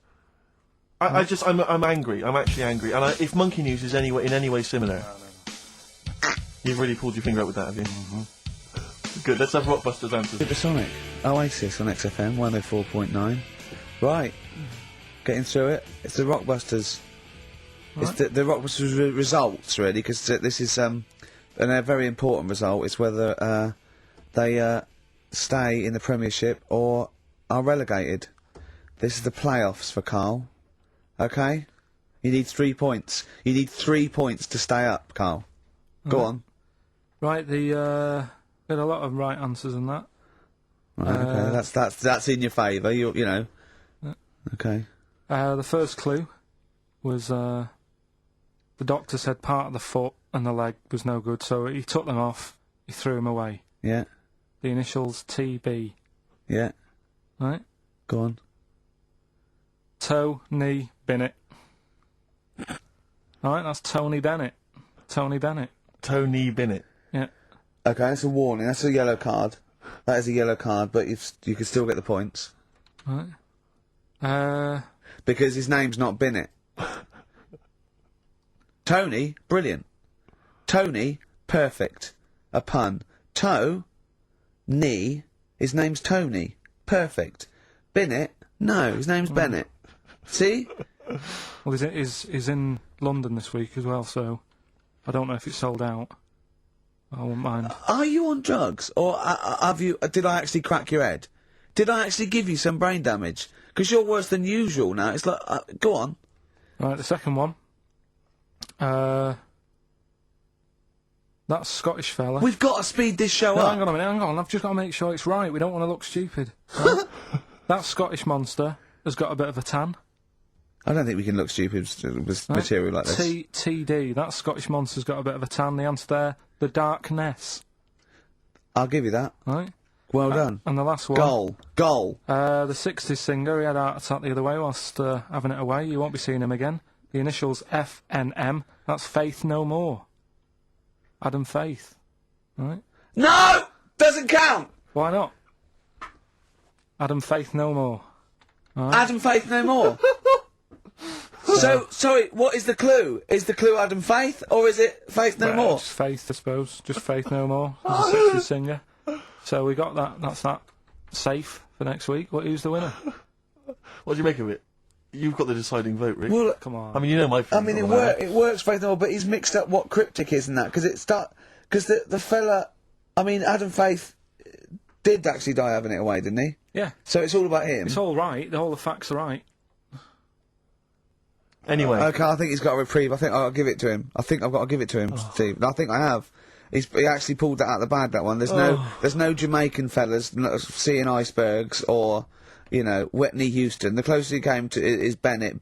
S2: I'm angry. I'm actually angry. And if Monkey News is in any way similar, you've really pulled your finger out with that, have you? Mm-hmm. Good. Let's have Rockbusters answers.
S1: Supersonic. Oasis on XFM 104.9. Right. Getting through it. It's the Rockbusters. It's the Rockbusters results, really, because this is and a very important result. It's whether they stay in the Premiership or are relegated. This is the playoffs for Karl. Okay? You need 3 points. You need 3 points to stay up, Karl. Go on.
S3: Right, we had a lot of right answers in that.
S1: Right, okay. That's in your favour, you know. Okay.
S3: The first clue was the doctor said part of the foot and the leg was no good, so he took them off, he threw them away.
S1: Yeah.
S3: The initials TB.
S1: Yeah.
S3: Right?
S1: Go on.
S3: Tony Bennett. Alright, that's Tony Bennett. Tony Bennett.
S2: Tony Bennett.
S3: Yeah.
S1: Okay, that's a warning. That's a yellow card. That is a yellow card, but you can still get the points.
S3: Right.
S1: Because his name's not Bennett. Tony, brilliant. Tony, perfect. A pun. Knee, his name's Tony. Perfect. Bennett, no, his name's Bennett. See?
S3: Well, he's in London this week as well, so I don't know if it's sold out. I wouldn't mind.
S1: Are you on drugs, or did I actually crack your head? Did I actually give you some brain damage? Because you're worse than usual now. It's like, go on.
S3: Right, the second one. That Scottish fella.
S1: We've got to speed this show
S3: No,
S1: up.
S3: hang on a minute, hang on. I've just got to make sure it's right. We don't want to look stupid. Right? That Scottish monster has got a bit of a tan.
S1: I don't think we can look stupid with material like this.
S3: TD. That Scottish monster's got a bit of a tan. The answer there, the darkness.
S1: I'll give you that.
S3: Right?
S1: Well done.
S3: And the last one.
S1: Goal.
S3: The 60s singer, he had a heart attack the other way whilst having it away. You won't be seeing him again. The initials FNM. That's Faith No More. Adam Faith. Right?
S1: No! Doesn't count!
S3: Why not? Adam Faith No More. Right?
S1: Adam Faith no more. So, sorry, what is the clue? Is the clue Adam Faith, or is it Faith no more?
S3: Just Faith, I suppose. Just Faith No More. He's a 60s singer. So we got that. That's that. Safe for next week. Who's the winner?
S2: What do you make of it? You've got the deciding vote, Rick.
S1: Well,
S3: Come on.
S2: I mean, you know my
S1: I
S2: feelings
S1: mean,
S2: on that.
S1: it works Faith no more, but he's mixed up what cryptic is and that, because the fella, I mean, Adam Faith did actually die having it away, didn't he?
S3: Yeah.
S1: So it's all about him.
S3: It's all right. All the facts are right.
S2: Anyway.
S1: Okay, I think he's got a reprieve. I think I'll give it to him. I think I've got to give it to him, Steve. I think I have. He actually pulled that out of the bag, that one. There's no Jamaican fellas seeing icebergs or, you know, Whitney Houston. The closest he came to is Bennett,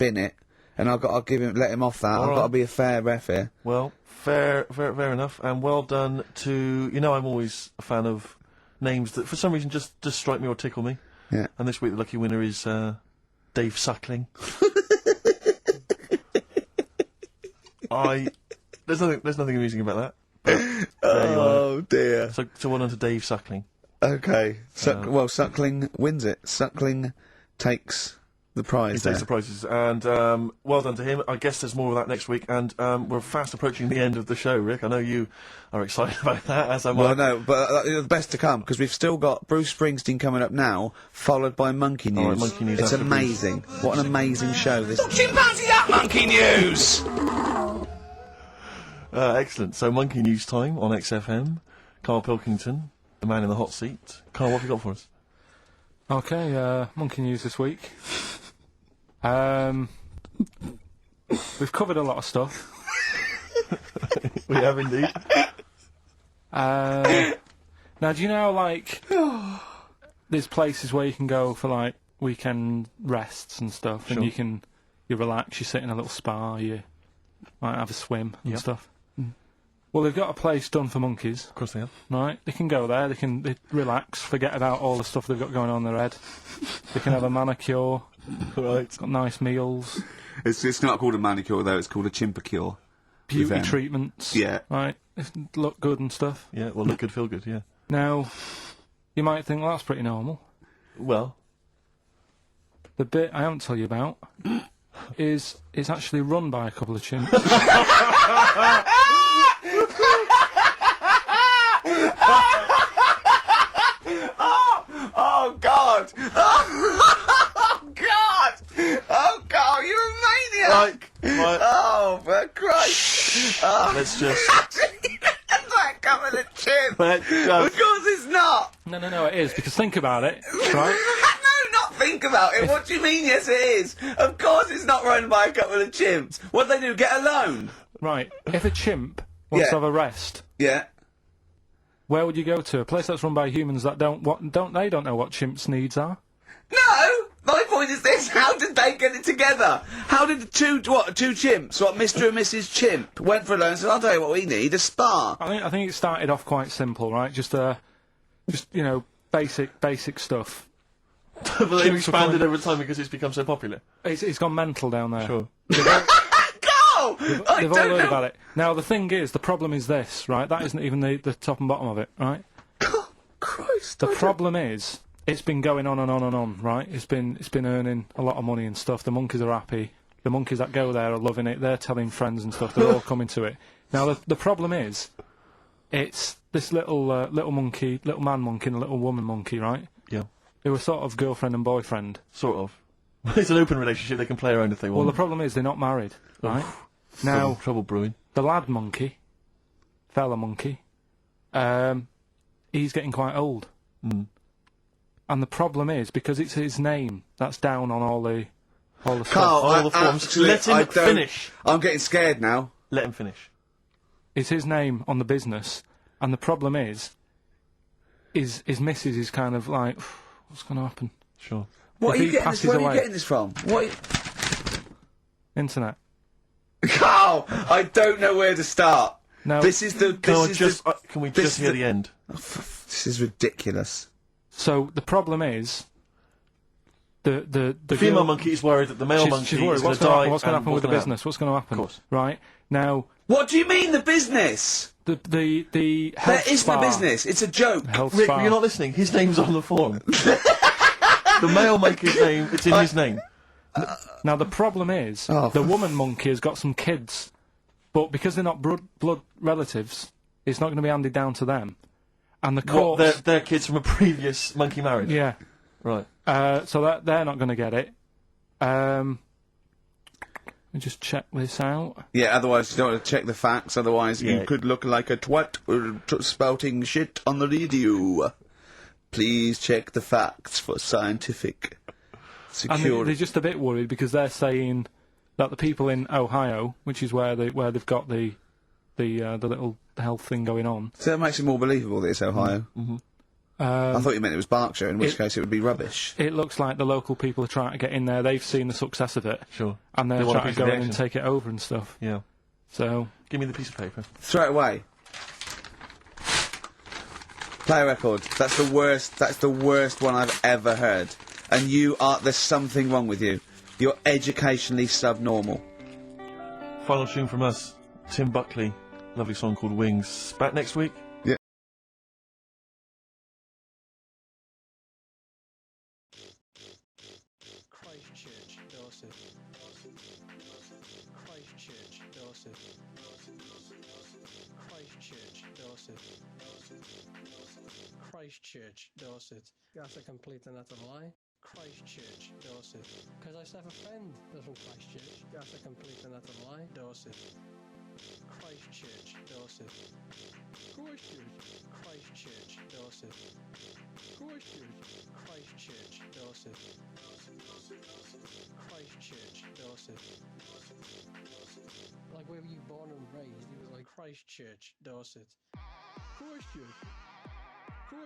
S1: and I'll let him off that. I've got to be a fair ref here.
S2: Well, fair enough, and well done to, you know, I'm always a fan of names that for some reason just strike me or tickle me.
S1: Yeah.
S2: And this week the lucky winner is, Dave Suckling. There's nothing amusing about that.
S1: Oh dear.
S2: So well done to Dave Suckling.
S1: Okay. Suckling wins it. Suckling takes the prize.
S2: He takes the prizes, and well done to him. I guess there's more of that next week, and we're fast approaching the end of the show, Rick. I know you are excited about that, as am I.
S1: Well, no, but the best to come, because we've still got Bruce Springsteen coming up now, followed by Monkey News.
S2: All right, Monkey News
S1: It's
S2: after
S1: amazing. What an amazing show this is.
S4: Chimpanzee that Monkey News!
S2: Excellent. So, Monkey News time on XFM. Karl Pilkington, the man in the hot seat. Karl, what have you got for us?
S3: Okay, Monkey News this week. We've covered a lot of stuff.
S2: We have indeed.
S3: Now, do you know, like, there's places where you can go for, like, weekend rests and stuff,
S2: Sure.
S3: and you relax, you sit in a little spa, you might have a swim and
S2: Yep.
S3: stuff. Well, they've got a place done for monkeys,
S2: Of course they have.
S3: right? They can go there, they relax, forget about all the stuff they've got going on in their head. They can have a manicure,
S2: Right.
S3: got nice meals,
S1: It's not called a manicure, though. It's called a chimpacure.
S3: beauty
S1: them.
S3: treatments,
S1: Yeah.
S3: right? They look good and stuff.
S2: Yeah, well, look good, feel good, yeah.
S3: Now, you might think, well, that's pretty normal.
S2: Well,
S3: The bit I haven't told you about is it's actually run by a couple of chimps.
S1: Oh, God! Oh, God! Oh, God, you're a maniac!
S2: right.
S1: Oh, for Christ! Oh,
S2: Let's just...
S1: that's like coming a chimp!
S2: Let's
S1: Of
S2: just...
S1: course it's not!
S3: No, it is, because think about it, right?
S1: No, not think about it. What do you mean, yes, it is? Of course it's not run by a couple of chimps. What do they do, get a loan?
S3: Right, if a chimp wants
S1: Yeah.
S3: to have a rest,
S1: Yeah.
S3: where would you go to? A place that's run by humans that don't know what chimps' needs are?
S1: No! My point is this, how did they get it together? How did two chimps, Mr. and Mrs. Chimp, went for a loan and said, I'll tell you what we need, a spa.
S3: I think it started off quite simple, right? Just you know, basic stuff.
S2: But they've expanded over time because it's become so popular.
S3: It's gone mental down there.
S2: Sure.
S1: Go! I
S3: They've all
S1: don't
S3: heard
S1: know.
S3: about it. Now, the thing is, the problem is this, right? That isn't even the top and bottom of it, right?
S1: God, Christ.
S3: The problem is, it's been going on and on and on, right? It's been earning a lot of money and stuff. The monkeys are happy. The monkeys that go there are loving it. They're telling friends and stuff. They're all coming to it. Now, the problem is, it's this little monkey, little man monkey and a little woman monkey, right?
S2: Yeah.
S3: Who are sort of girlfriend and boyfriend.
S2: Sort of. It's an open relationship. They can play around if they
S3: Well,
S2: want.
S3: the problem is they're not married, right? Now,
S2: Trouble brewing.
S3: the lad monkey, fella monkey, he's getting quite old.
S2: Mm.
S3: And the problem is, because it's his name that's down on all the stuff.
S1: Carl,
S2: All the forms.
S1: actually,
S2: Let him
S1: I don't-
S2: finish.
S1: I'm getting scared now.
S2: Let him finish.
S3: It's his name on the business, and the problem is his missus is kind of like, what's going to happen?
S2: Sure.
S1: What
S3: If
S1: are
S3: he
S1: you getting this,
S3: passes
S1: where are you
S3: away-
S1: getting this from? What?
S3: Internet.
S1: Carl, I don't know where to start.
S3: No.
S1: This is the.
S2: Can we
S1: this
S2: just
S1: is
S2: hear
S1: the-
S2: the end?
S1: This is ridiculous.
S3: So the problem is, the
S2: The female
S3: girl-
S2: monkey is worried that the male monkey
S3: she's worried.
S2: is
S3: What's
S2: going to die.
S3: What's going to
S2: and
S3: happen with the
S2: gonna
S3: business? What's going to happen?
S2: Of course.
S3: Right now,
S1: What do you mean the business?
S3: the health
S1: There isn't
S3: spa,
S1: a business. It's a joke.
S3: Health
S2: Rick,
S3: spa.
S2: you're not listening. His name's on the form. The male monkey's name, it's in his name.
S3: Now the problem is,
S1: Oh,
S3: the woman monkey has got some kids, but because they're not blood relatives, it's not going to be handed down to them. And the
S2: What,
S3: courts,
S2: they're kids from a previous monkey marriage?
S3: yeah,
S2: Right.
S3: so that they're not going to get it. Let me just check this out.
S1: Yeah, otherwise you don't want to check the facts, otherwise
S2: Yeah.
S1: you could look like a twat spouting shit on the radio. Please check the facts for scientific
S3: And
S1: security.
S3: they're just a bit worried because they're saying, that the people in Ohio, which is where they've got the little health thing going on.
S1: So that makes it more believable that it's Ohio. I thought you meant it was Berkshire, in which case it would be rubbish.
S3: It looks like the local people are trying to get in there. They've seen the success of it.
S2: Sure.
S3: And they're
S2: They want a
S3: trying
S2: piece
S3: to
S2: of
S3: go
S2: the
S3: in and
S2: action.
S3: take it over and stuff.
S2: Yeah.
S3: So,
S2: Give me the piece of paper.
S1: Throw it away. Play a record. That's the worst one I've ever heard. And there's something wrong with you. You're educationally subnormal.
S2: Final tune from us. Tim Buckley. Lovely song called Wings. Back next week.
S1: Yeah.
S5: Christchurch, Dorset. Christchurch, Dorset. Christchurch, Dorset. Christchurch, Dorset. That's a complete and utter lie. Christchurch, Dorset. Because I used to have a friend that's from Christchurch. That's a complete and utter lie. Dorset. Christchurch, Dorset. Christchurch, Christchurch, Dorset. Christchurch, Christchurch, Dorset. Christchurch, Dorset. Like where were you born and raised? It was like Christchurch, Dorset. Christchurch.